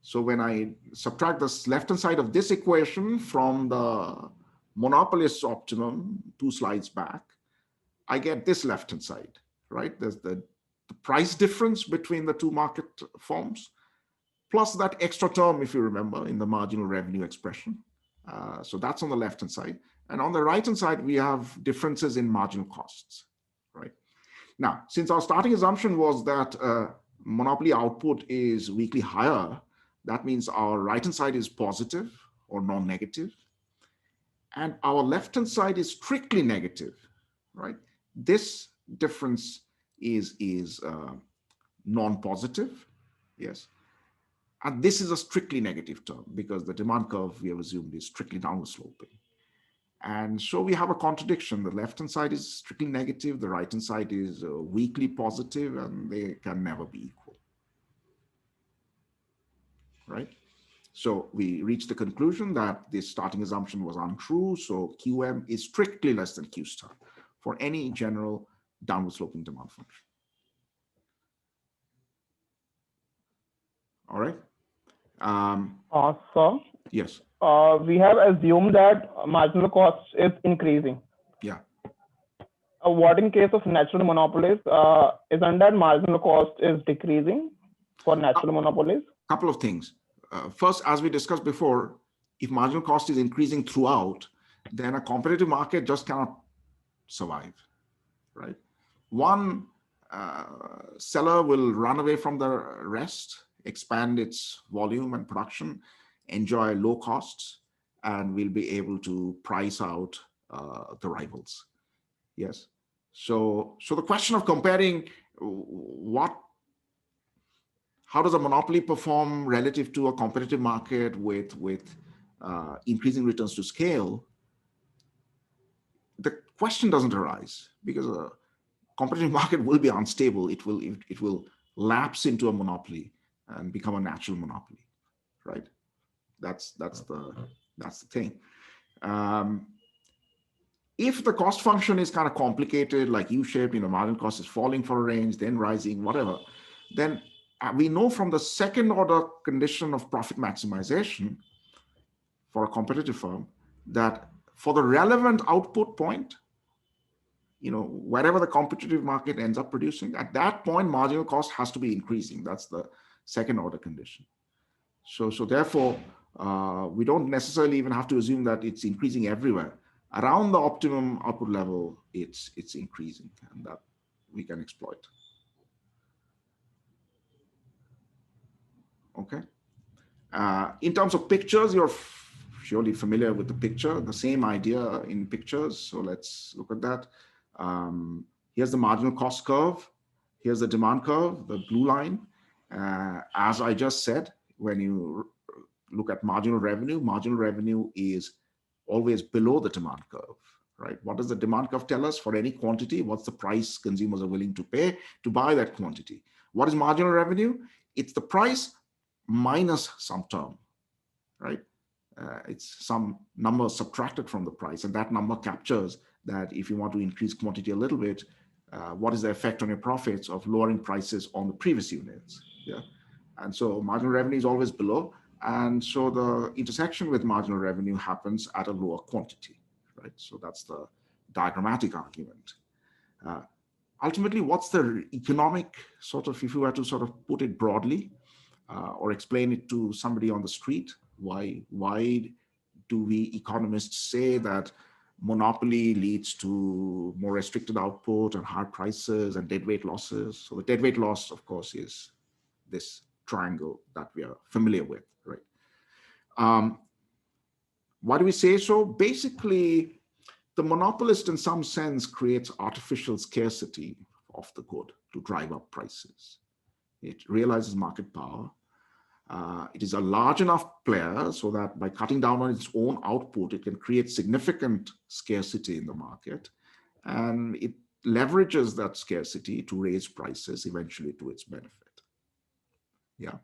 Speaker 1: So when I subtract this left-hand side of this equation from the monopolist's optimum 2 slides back, I get this left-hand side, right? There's the price difference between the two market forms, plus that extra term, if you remember, in the marginal revenue expression. So that's on the left-hand side. And on the right-hand side, we have differences in marginal costs, right? Now, since our starting assumption was that monopoly output is weakly higher, that means our right-hand side is positive or non-negative. And our left-hand side is strictly negative, right? This difference is non-positive, yes. And this is a strictly negative term because the demand curve we have assumed is strictly downward sloping. And so we have a contradiction. The left-hand side is strictly negative, the right-hand side is weakly positive, and they can never be equal, right? So we reach the conclusion that this starting assumption was untrue. So QM is strictly less than Q star for any general downward sloping demand function. All right.
Speaker 11: So
Speaker 1: yes.
Speaker 11: We have assumed that marginal cost is increasing.
Speaker 1: Yeah.
Speaker 11: What in case of natural monopolies? Isn't that marginal cost is decreasing for natural monopolies?
Speaker 1: Couple of things. First, as we discussed before, if marginal cost is increasing throughout, then a competitive market just cannot survive, right? One seller will run away from the rest, expand its volume and production, enjoy low costs, and will be able to price out the rivals. Yes. So the question of comparing how does a monopoly perform relative to a competitive market with increasing returns to scale? The question doesn't arise because a competitive market will be unstable. It will lapse into a monopoly and become a natural monopoly, right? That's the thing. If the cost function is kind of complicated, like U-shaped, marginal cost is falling for a range, then rising, whatever, then we know from the second order condition of profit maximization for a competitive firm that for the relevant output point, wherever the competitive market ends up producing, at that point, marginal cost has to be increasing. That's the second order condition. So therefore, we don't necessarily even have to assume that it's increasing everywhere. Around the optimum output level, it's increasing, and that we can exploit. Okay. In terms of pictures, you're surely familiar with the picture, the same idea in pictures. So let's look at that. Here's the marginal cost curve. Here's the demand curve, the blue line. As I just said, when you look at marginal revenue is always below the demand curve, right? What does the demand curve tell us? For any quantity, what's the price consumers are willing to pay to buy that quantity? What is marginal revenue? It's the price minus some term, right? It's some number subtracted from the price, and that number captures that if you want to increase quantity a little bit, what is the effect on your profits of lowering prices on the previous units? Yeah, and so marginal revenue is always below, and so the intersection with marginal revenue happens at a lower quantity, right? So that's the diagrammatic argument. Ultimately, what's the economic sort of, if you were to sort of put it broadly, or explain it to somebody on the street, why do we economists say that monopoly leads to more restricted output and higher prices and deadweight losses? So the deadweight loss, of course, is this triangle that we are familiar with, right? Why do we say so? Basically, the monopolist in some sense creates artificial scarcity of the good to drive up prices. It realizes market power. It is a large enough player so that by cutting down on its own output, it can create significant scarcity in the market. And it leverages that scarcity to raise prices eventually to its benefit. Yeah.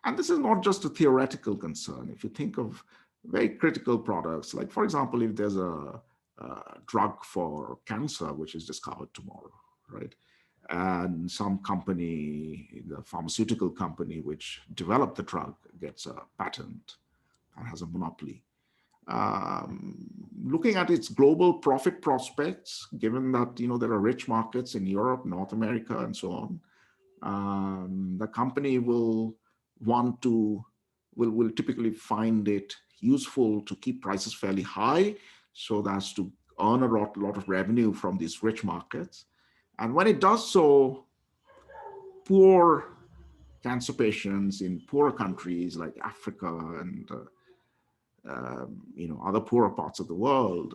Speaker 1: And this is not just a theoretical concern. If you think of very critical products, like for example, if there's a drug for cancer, which is discovered tomorrow, right? And some company, the pharmaceutical company which developed the drug, gets a patent and has a monopoly. Looking at its global profit prospects, given that there are rich markets in Europe, North America, and so on, the company will typically find it useful to keep prices fairly high, so that's to earn a lot of revenue from these rich markets. And when it does so, poor cancer patients in poorer countries like Africa and other poorer parts of the world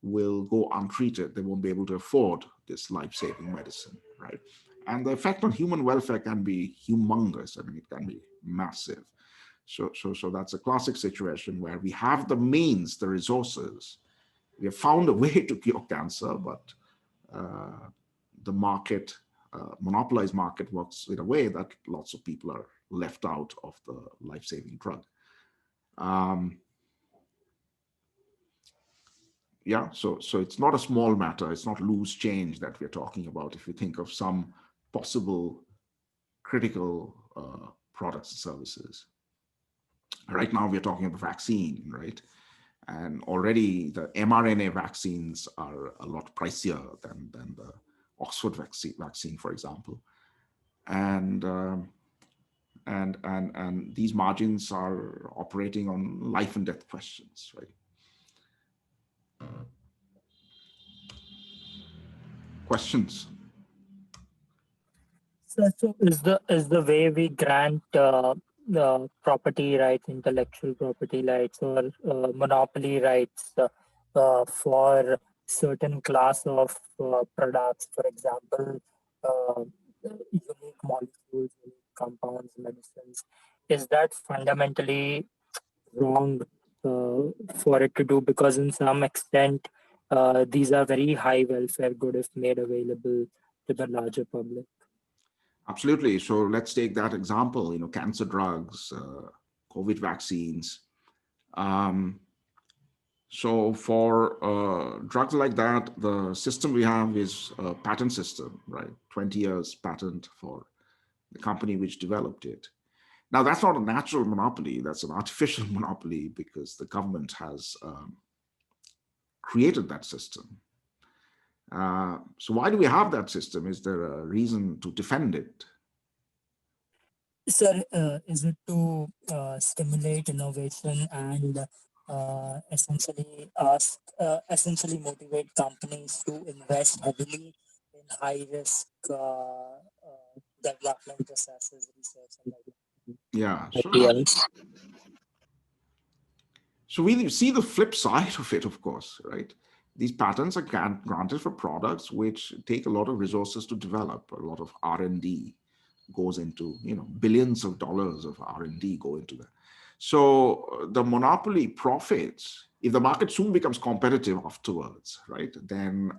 Speaker 1: will go untreated. They won't be able to afford this life-saving medicine, right? And the effect on human welfare can be humongous. I mean, it can be massive. So that's a classic situation where we have the means, the resources. We have found a way to cure cancer, but the market, monopolized market, works in a way that lots of people are left out of the life-saving drug. Yeah, so it's not a small matter. It's not loose change that we're talking about. If you think of some possible critical products and services. Right now, we're talking about vaccine, right? And already the mRNA vaccines are a lot pricier than the Oxford vaccine, for example. And these margins are operating on life and death questions, right? Questions?
Speaker 9: So is the way we grant the property rights, intellectual property rights, or monopoly rights for certain class of products, for example, unique molecules, unique compounds, medicines, is that fundamentally wrong for it to do? Because in some extent, these are very high welfare good if made available to the larger public.
Speaker 1: Absolutely. So let's take that example, cancer drugs, COVID vaccines. So for drugs like that, the system we have is a patent system, right? 20 years patent for the company which developed it. Now, that's not a natural monopoly, that's an artificial monopoly because the government has created that system. So why do we have that system? Is there a reason to defend it?
Speaker 9: Sir, is it to stimulate innovation and essentially motivate companies to invest heavily in high risk development processes, research and development?
Speaker 1: Yeah, so,
Speaker 9: IPLs.
Speaker 1: so we see the flip side of it, of course, right? These patents are granted for products which take a lot of resources to develop. A lot of R&D goes into, billions of dollars of R&D go into that. So the monopoly profits, if the market soon becomes competitive afterwards, right, then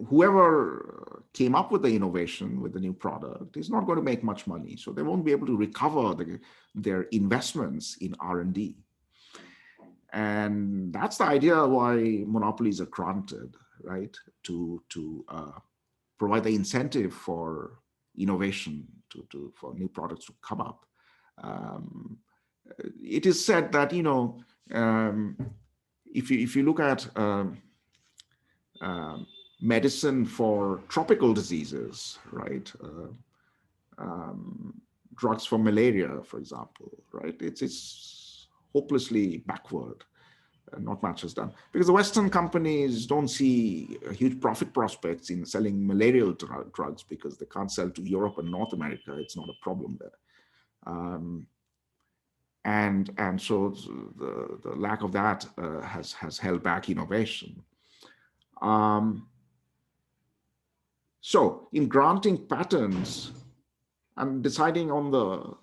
Speaker 1: whoever came up with the innovation, with the new product, is not going to make much money. So they won't be able to recover their investments in R&D. And that's the idea why monopolies are granted, right, to provide the incentive for innovation, for new products to come up. It is said that, if you look at medicine for tropical diseases, right? Drugs for malaria, for example, right? It's hopelessly backward. Not much is done because the Western companies don't see huge profit prospects in selling malarial drugs because they can't sell to Europe and North America. It's not a problem there. And so the lack of that has held back innovation. So in granting patents and deciding on the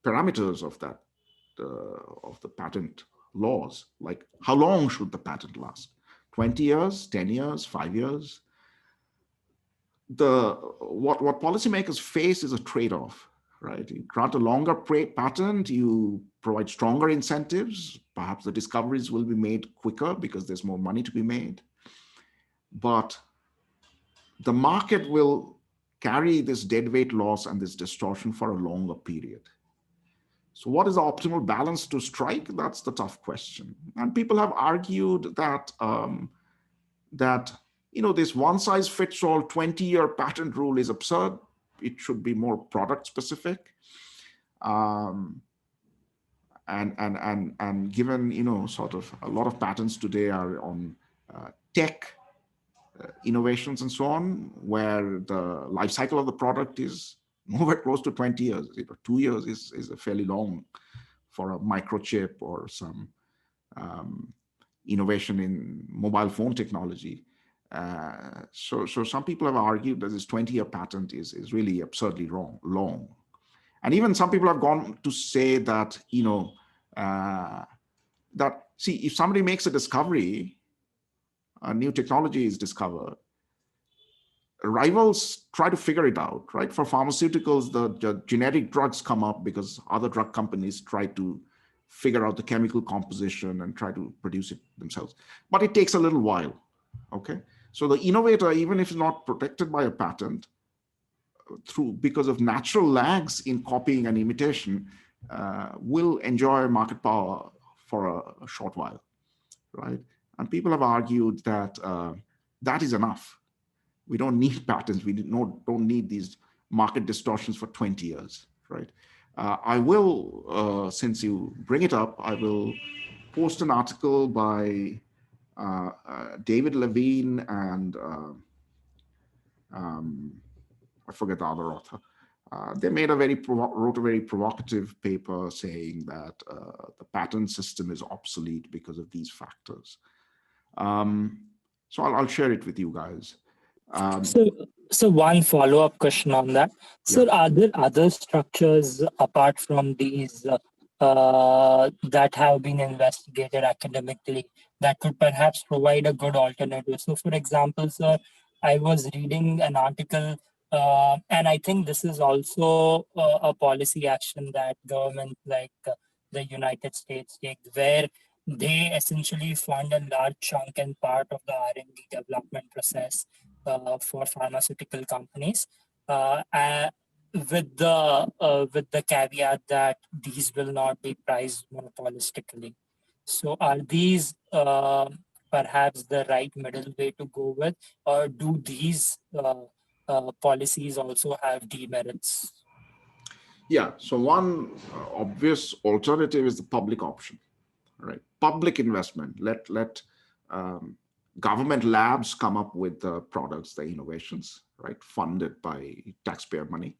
Speaker 1: parameters of that, of the patent laws, like how long should the patent last? 20 years, 10 years, 5 years? What policymakers face is a trade-off, right? You grant a longer patent, you provide stronger incentives. Perhaps the discoveries will be made quicker because there's more money to be made. But the market will carry this deadweight loss and this distortion for a longer period. So what is the optimal balance to strike? That's the tough question. And people have argued that, this one-size-fits-all 20-year patent rule is absurd. It should be more product specific. And given, sort of a lot of patents today are on tech innovations and so on, where the life cycle of the product is nowhere close to 20 years. 2 years is a fairly long for a microchip or some innovation in mobile phone technology. So some people have argued that this 20-year patent is really absurdly long. And even some people have gone to say that, if somebody makes a discovery, a new technology is discovered, rivals try to figure it out, right? For pharmaceuticals, the generic drugs come up because other drug companies try to figure out the chemical composition and try to produce it themselves. But it takes a little while, okay? So the innovator, even if it's not protected by a patent, because of natural lags in copying and imitation, will enjoy market power for a short while, right? And people have argued that that is enough. We don't need patents. We don't need these market distortions for 20 years, right? I will, since you bring it up, I will post an article by David Levine and I forget the other author. They made wrote a very provocative paper saying that the patent system is obsolete because of these factors. So I'll share it with you guys.
Speaker 9: So one follow-up question on that. So
Speaker 1: Yeah.
Speaker 9: are there other structures apart from these that have been investigated academically that could perhaps provide a good alternative? So for example, sir, I was reading an article and I think this is also a policy action that government like the United States take, where they essentially fund a large chunk and part of the R&D development process for pharmaceutical companies, with the caveat that these will not be priced monopolistically. So, are these perhaps the right middle way to go with, or do these policies also have demerits?
Speaker 1: Yeah, so one obvious alternative is the public option, right? Public investment. Let government labs come up with the products, the innovations, right? Funded by taxpayer money.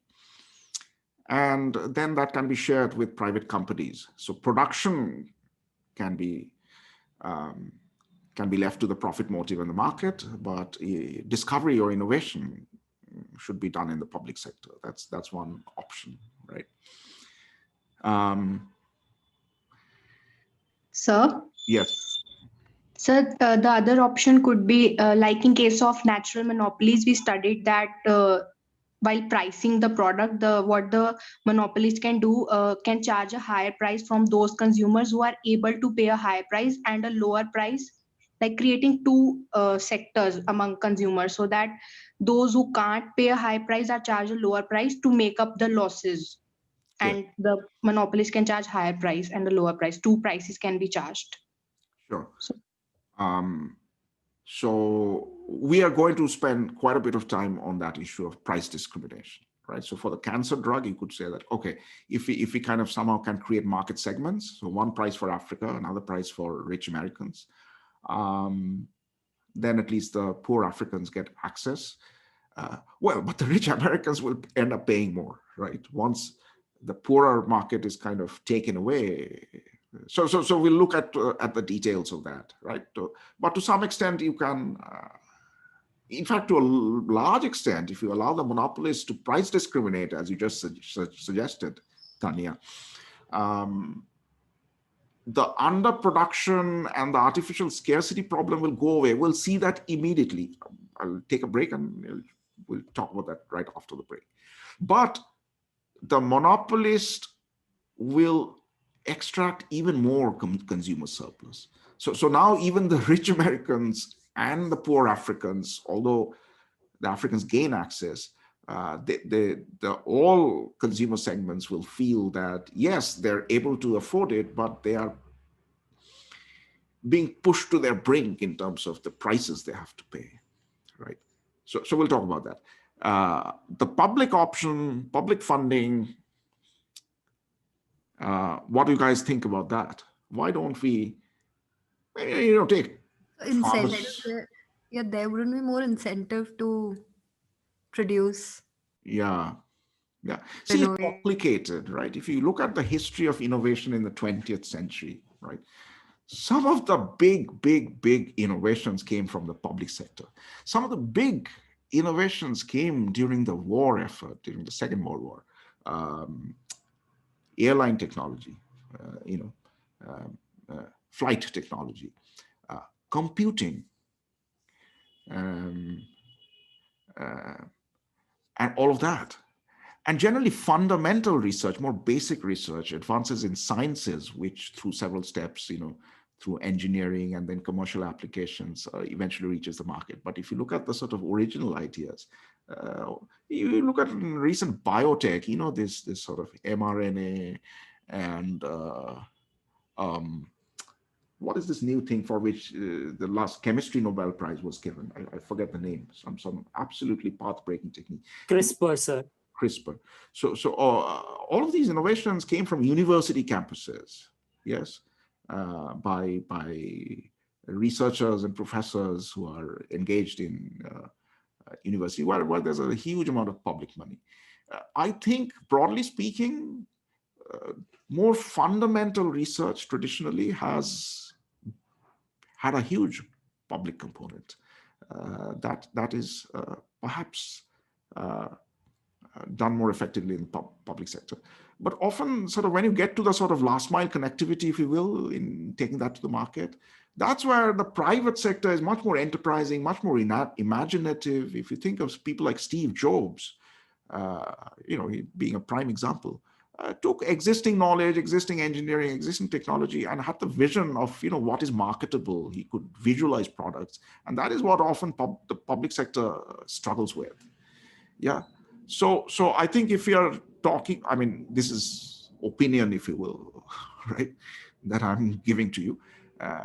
Speaker 1: And then that can be shared with private companies. So production can be left to the profit motive in the market, but discovery or innovation should be done in the public sector. That's one option, right?
Speaker 12: Sir?
Speaker 1: Yes.
Speaker 12: Sir, the other option could be like in case of natural monopolies, we studied that while pricing the product, what the monopolist can do can charge a higher price from those consumers who are able to pay a higher price and a lower price, like creating two sectors among consumers, so that those who can't pay a high price are charged a lower price to make up the losses. And the monopolist can charge higher price and a lower price. Two prices can be charged.
Speaker 1: Sure. So we are going to spend quite a bit of time on that issue of price discrimination, right? So for the cancer drug, you could say that, okay, if we kind of somehow can create market segments, so one price for Africa, another price for rich Americans, then at least the poor Africans get access. Well, but the rich Americans will end up paying more, right? Once the poorer market is kind of taken away. So we'll look at the details of that, right? But to some extent, you can, in fact, to a large extent, if you allow the monopolists to price discriminate, as you just suggested, Tanya, the underproduction and the artificial scarcity problem will go away. We'll see that immediately. I'll take a break and we'll talk about that right after the break. But the monopolist will extract even more consumer surplus. So now even the rich Americans and the poor Africans, although the Africans gain access, all consumer segments will feel that, yes, they're able to afford it, but they are being pushed to their brink in terms of the prices they have to pay, right? So we'll talk about that. The public option, public funding, what do you guys think about that? Why don't we, take
Speaker 7: Incentive. Yeah, there wouldn't be more incentive to produce.
Speaker 1: Yeah. See, it's complicated, right? If you look at the history of innovation in the 20th century, right? Some of the big innovations came from the public sector. Some of the big innovations came during the war effort, during the Second World War. Airline technology, flight technology, computing, and all of that. And generally fundamental research, more basic research, advances in sciences, which through several steps, through engineering and then commercial applications, eventually reaches the market. But if you look at the sort of original ideas, you look at recent biotech, this sort of mRNA and what is this new thing for which the last chemistry Nobel Prize was given? I forget the name. Some absolutely path-breaking technique.
Speaker 9: CRISPR, sir.
Speaker 1: CRISPR. So all of these innovations came from university campuses, yes, by researchers and professors who are engaged in university, where there's a huge amount of public money. I think, broadly speaking, more fundamental research traditionally has had a huge public component that is perhaps done more effectively in the public sector. But often, sort of when you get to the sort of last mile connectivity, if you will, in taking that to the market, that's where the private sector is much more enterprising, much more imaginative. If you think of people like Steve Jobs, he being a prime example, took existing knowledge, existing engineering, existing technology, and had the vision of what is marketable. He could visualize products, and that is what often the public sector struggles with. Yeah. So I think if we are talking, I mean, this is opinion, if you will, right, that I'm giving to you.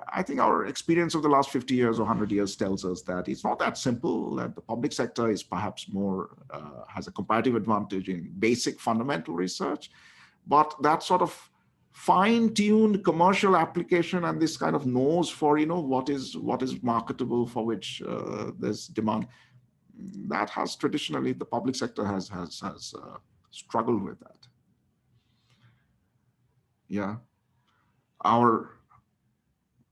Speaker 1: I think our experience of the last 50 years or 100 years tells us that it's not that simple, that the public sector is perhaps more, has a comparative advantage in basic fundamental research, but that sort of fine-tuned commercial application and this kind of knows for, what is marketable, for which there's demand, that has traditionally, the public sector has struggled with that. Yeah. Our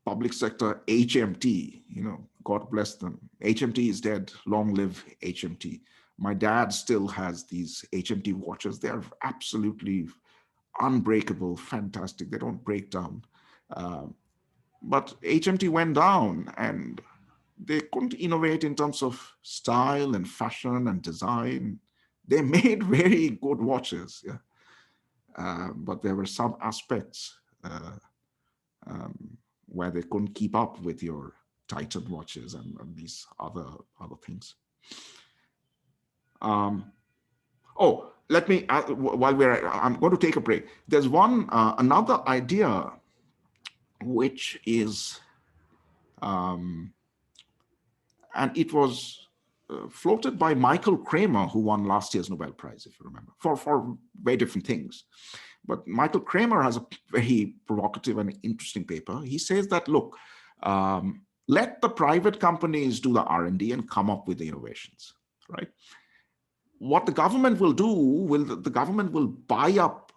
Speaker 1: public sector HMT, God bless them. HMT is dead. Long live HMT. My dad still has these HMT watches. They are absolutely unbreakable, fantastic. They don't break down. But HMT went down and they couldn't innovate in terms of style and fashion and design. They made very good watches, yeah. But there were some aspects where they couldn't keep up with your Titan watches and these other things. Oh, let me, while I'm going to take a break. There's another idea which is, and it was floated by Michael Kramer, who won last year's Nobel Prize, if you remember, for very different things. But Michael Kramer has a very provocative and interesting paper. He says that, look, let the private companies do the R&D and come up with the innovations, right? What the government will do, the government will buy up,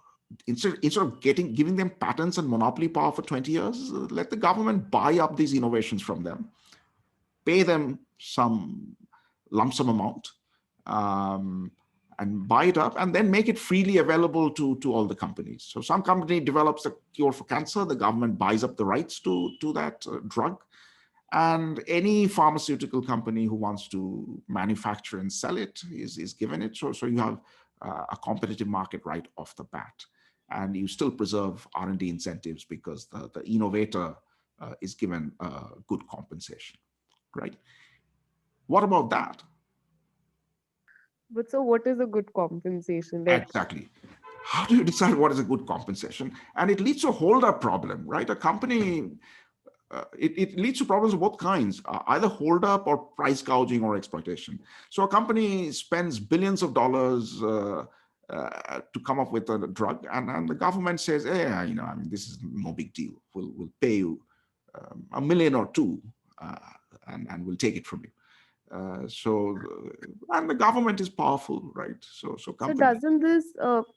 Speaker 1: instead of giving them patents and monopoly power for 20 years, let the government buy up these innovations from them, pay them some lump sum amount, and buy it up, and then make it freely available to all the companies. So some company develops a cure for cancer, the government buys up the rights to that drug, and any pharmaceutical company who wants to manufacture and sell it is given it. So you have a competitive market right off the bat, and you still preserve R&D incentives because the innovator is given good compensation, right? What about that?
Speaker 6: But so what is a good compensation? Like,
Speaker 1: exactly. How do you decide what is a good compensation? And it leads to a hold-up problem, right? A company, it leads to problems of both kinds, either hold-up or price gouging or exploitation. So a company spends billions of dollars to come up with a drug, and the government says, I mean, this is no big deal. We'll pay you $1 million or $2 million, and we'll take it from you. And the government is powerful, right? So
Speaker 6: doesn't this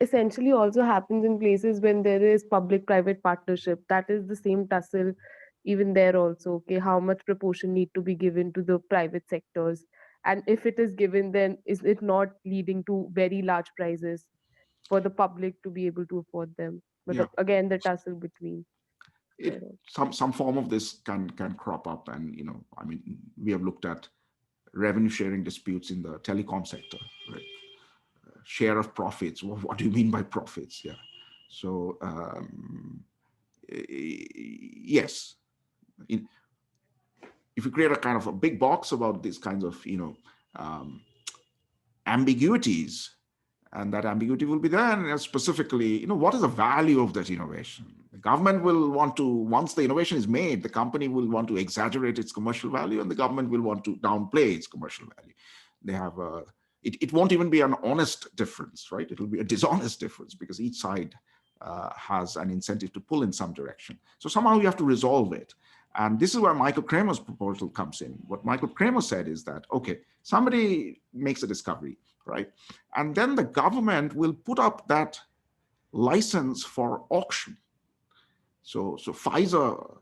Speaker 6: essentially also happens in places when there is public-private partnership? That is the same tussle even there also. Okay, how much proportion need to be given to the private sectors? And if it is given, then is it not leading to very large prices for the public to be able to afford them? But again, the tussle between.
Speaker 1: Some form of this can crop up, and I mean, we have looked at revenue sharing disputes in the telecom sector, right? Share of profits. What do you mean by profits? Yeah. So yes, if you create a kind of a big box about these kinds of ambiguities, and that ambiguity will be there, and specifically, what is the value of that innovation? The government will want to, once the innovation is made, the company will want to exaggerate its commercial value, and the government will want to downplay its commercial value. They have it won't even be an honest difference, right? It will be a dishonest difference because each side has an incentive to pull in some direction. So somehow you have to resolve it. And this is where Michael Kramer's proposal comes in. What Michael Kramer said is that, okay, somebody makes a discovery, right? And then the government will put up that license for auction. So Pfizer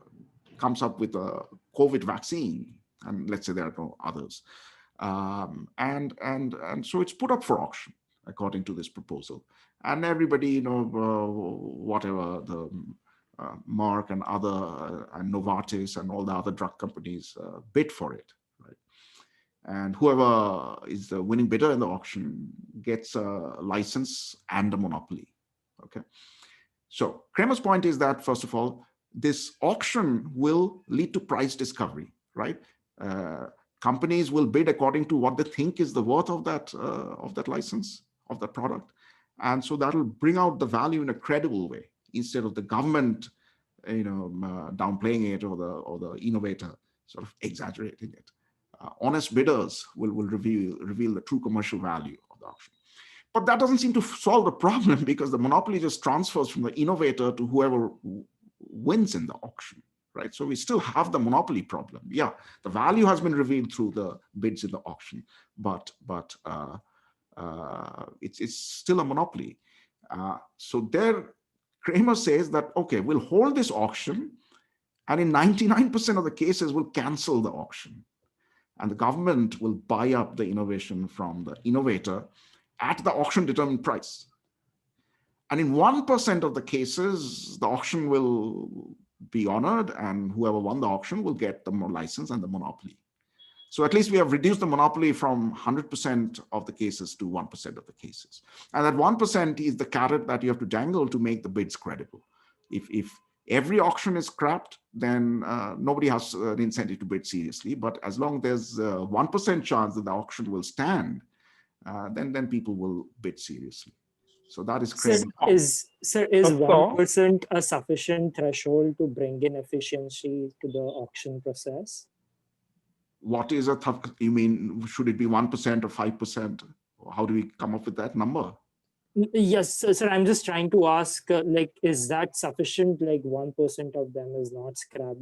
Speaker 1: comes up with a COVID vaccine, and let's say there are no others. And so it's put up for auction according to this proposal. And everybody, whatever the Merck and other, and Novartis and all the other drug companies bid for it, right? And whoever is the winning bidder in the auction gets a license and a monopoly, Okay. So Kramer's point is that, first of all, this auction will lead to price discovery, right? Companies will bid according to what they think is the worth of that license, of that product. And so that'll bring out the value in a credible way, instead of the government, downplaying it, or the innovator sort of exaggerating it. Honest bidders will reveal the true commercial value of the auction. But that doesn't seem to solve the problem, because the monopoly just transfers from the innovator to whoever wins in the auction, right? So we still have the monopoly problem. Yeah, the value has been revealed through the bids in the auction, but it's still a monopoly. So there, Kramer says that, okay, we'll hold this auction, and in 99% of the cases, we'll cancel the auction. And the government will buy up the innovation from the innovator at the auction determined price. And in 1% of the cases, the auction will be honored, and whoever won the auction will get the license and the monopoly. So at least we have reduced the monopoly from 100% of the cases to 1% of the cases. And that 1% is the carrot that you have to dangle to make the bids credible. If every auction is scrapped, then nobody has an incentive to bid seriously. But as long as there's a 1% chance that the auction will stand, then people will bid seriously. So that is
Speaker 9: Sir,
Speaker 1: Kramer's.
Speaker 9: is 1% a sufficient threshold to bring in efficiency to the auction process?
Speaker 1: What is you mean, should it be 1% or 5%? How do we come up with that number?
Speaker 9: Yes, sir, I'm just trying to ask, is that sufficient? Like 1% of them is not scrapped.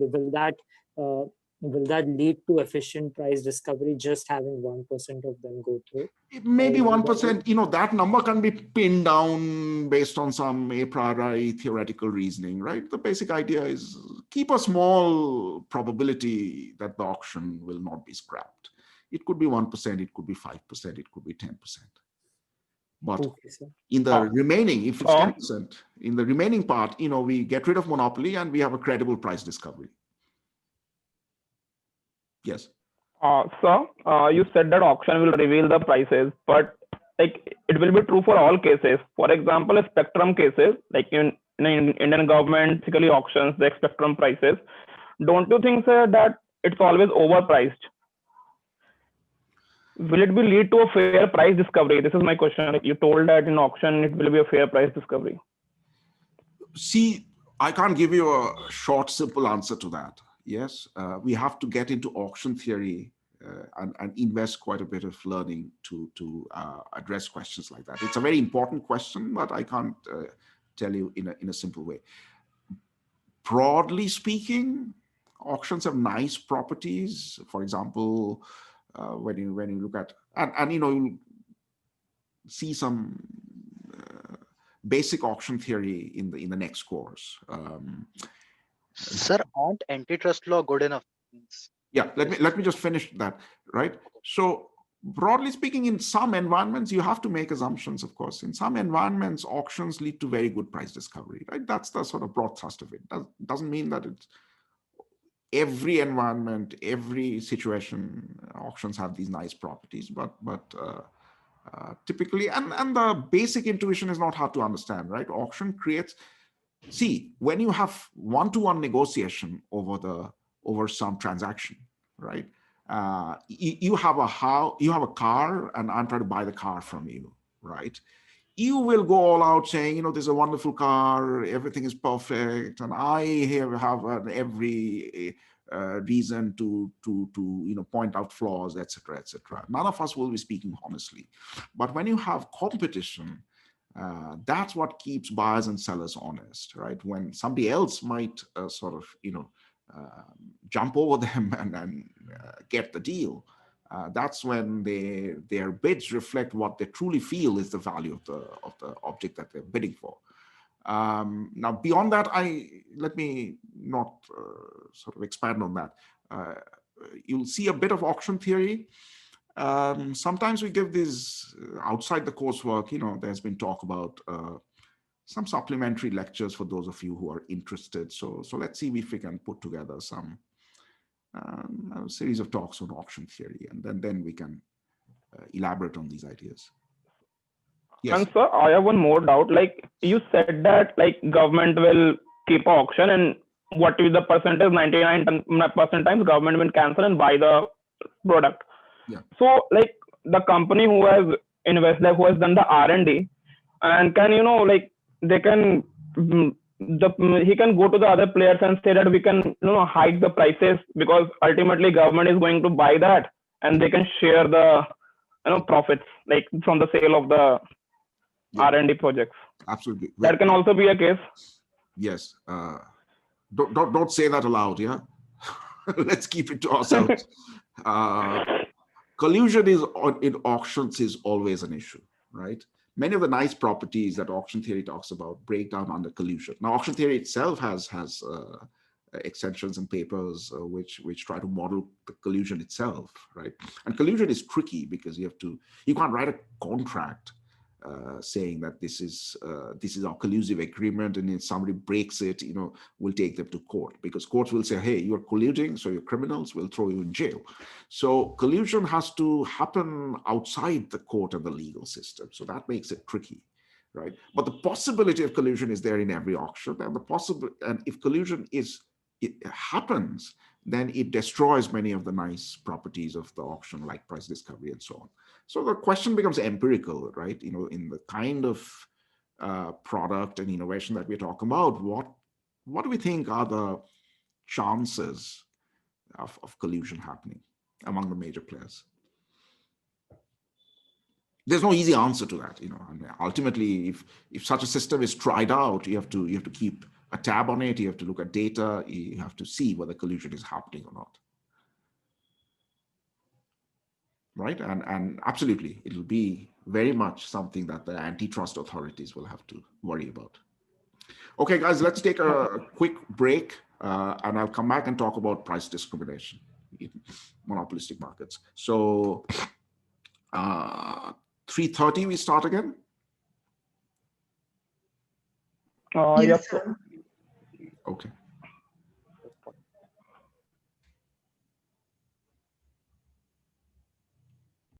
Speaker 9: Will that lead to efficient price discovery, just having 1% of them go through?
Speaker 1: Maybe 1%, that number can be pinned down based on some a priori theoretical reasoning, right? The basic idea is keep a small probability that the auction will not be scrapped. It could be 1%, it could be 5%, it could be 10%. But in the remaining, if it's 10%, in the remaining part, we get rid of monopoly and we have a credible price discovery. Yes.
Speaker 11: Sir, you said that auction will reveal the prices, but it will be true for all cases. For example, spectrum cases, like in Indian government typically auctions the spectrum prices. Don't you think, sir, that it's always overpriced? Will it be lead to a fair price discovery? This is my question. Like you told that in auction it will be a fair price discovery.
Speaker 1: See, I can't give you a short, simple answer to that. Yes, we have to get into auction theory and invest quite a bit of learning to address questions like that. It's a very important question, but I can't tell you in a simple way. Broadly speaking, auctions have nice properties. For example, when you look at and you'll see some basic auction theory in the next course.
Speaker 13: Sir, aren't antitrust law good enough?
Speaker 1: Yeah, let me just finish that, right? So broadly speaking, in some environments, you have to make assumptions, of course. In some environments, auctions lead to very good price discovery, right? That's the sort of broad thrust of it. Doesn't mean that it's every environment, every situation, auctions have these nice properties, but typically, and the basic intuition is not hard to understand, right? Auction creates, see, when you have one-to-one negotiation over some transaction, right? You have a car, and I'm trying to buy the car from you, right? You will go all out saying, this is a wonderful car, everything is perfect, and I have every reason to point out flaws, etc., etc. None of us will be speaking honestly. But when you have competition, that's what keeps buyers and sellers honest, right? When somebody else might jump over them and get the deal, that's when their bids reflect what they truly feel is the value of the object that they're bidding for. Now, beyond that, let me not sort of expand on that. You'll see a bit of auction theory. Sometimes we give these outside the coursework, there's been talk about some supplementary lectures for those of you who are interested. So let's see if we can put together some a series of talks on auction theory, and then we can elaborate on these ideas. Yes.
Speaker 11: And sir, I have one more doubt. Like you said that like government will keep an auction, and what is the percentage? 99% times government will cancel and buy the product.
Speaker 1: Yeah.
Speaker 11: So like the company who has invested, like, who has done the R&D, and can like they can he can go to the other players and say that we can hike the prices, because ultimately government is going to buy that, and they can share the profits like from the sale of the R&D projects.
Speaker 1: Absolutely.
Speaker 11: That can also be a case.
Speaker 1: Yes. Don't say that aloud. Yeah. Let's keep it to ourselves. Collusion in auctions is always an issue, right? Many of the nice properties that auction theory talks about break down under collusion. Now, auction theory itself has extensions and papers which try to model the collusion itself, right? And collusion is tricky because you can't write a contract saying that this is our collusive agreement, and if somebody breaks it, we'll take them to court, because courts will say, hey, you're colluding, so you're criminals, we'll throw you in jail. So collusion has to happen outside the court and the legal system. So that makes it tricky, right? But the possibility of collusion is there in every auction, and if collusion happens, then it destroys many of the nice properties of the auction, like price discovery and so on. So the question becomes empirical, right? In the kind of product and innovation that we're talking about, what do we think are the chances of collusion happening among the major players? There's no easy answer to that. I mean, ultimately, if such a system is tried out, you have to keep a tab on it. You have to look at data. You have to see whether collusion is happening or not. Right? And absolutely, it'll be very much something that the antitrust authorities will have to worry about. Okay, guys, let's take a quick break, and I'll come back and talk about price discrimination in monopolistic markets. So 3:30 we start again?
Speaker 11: Yes, sir.
Speaker 1: Okay.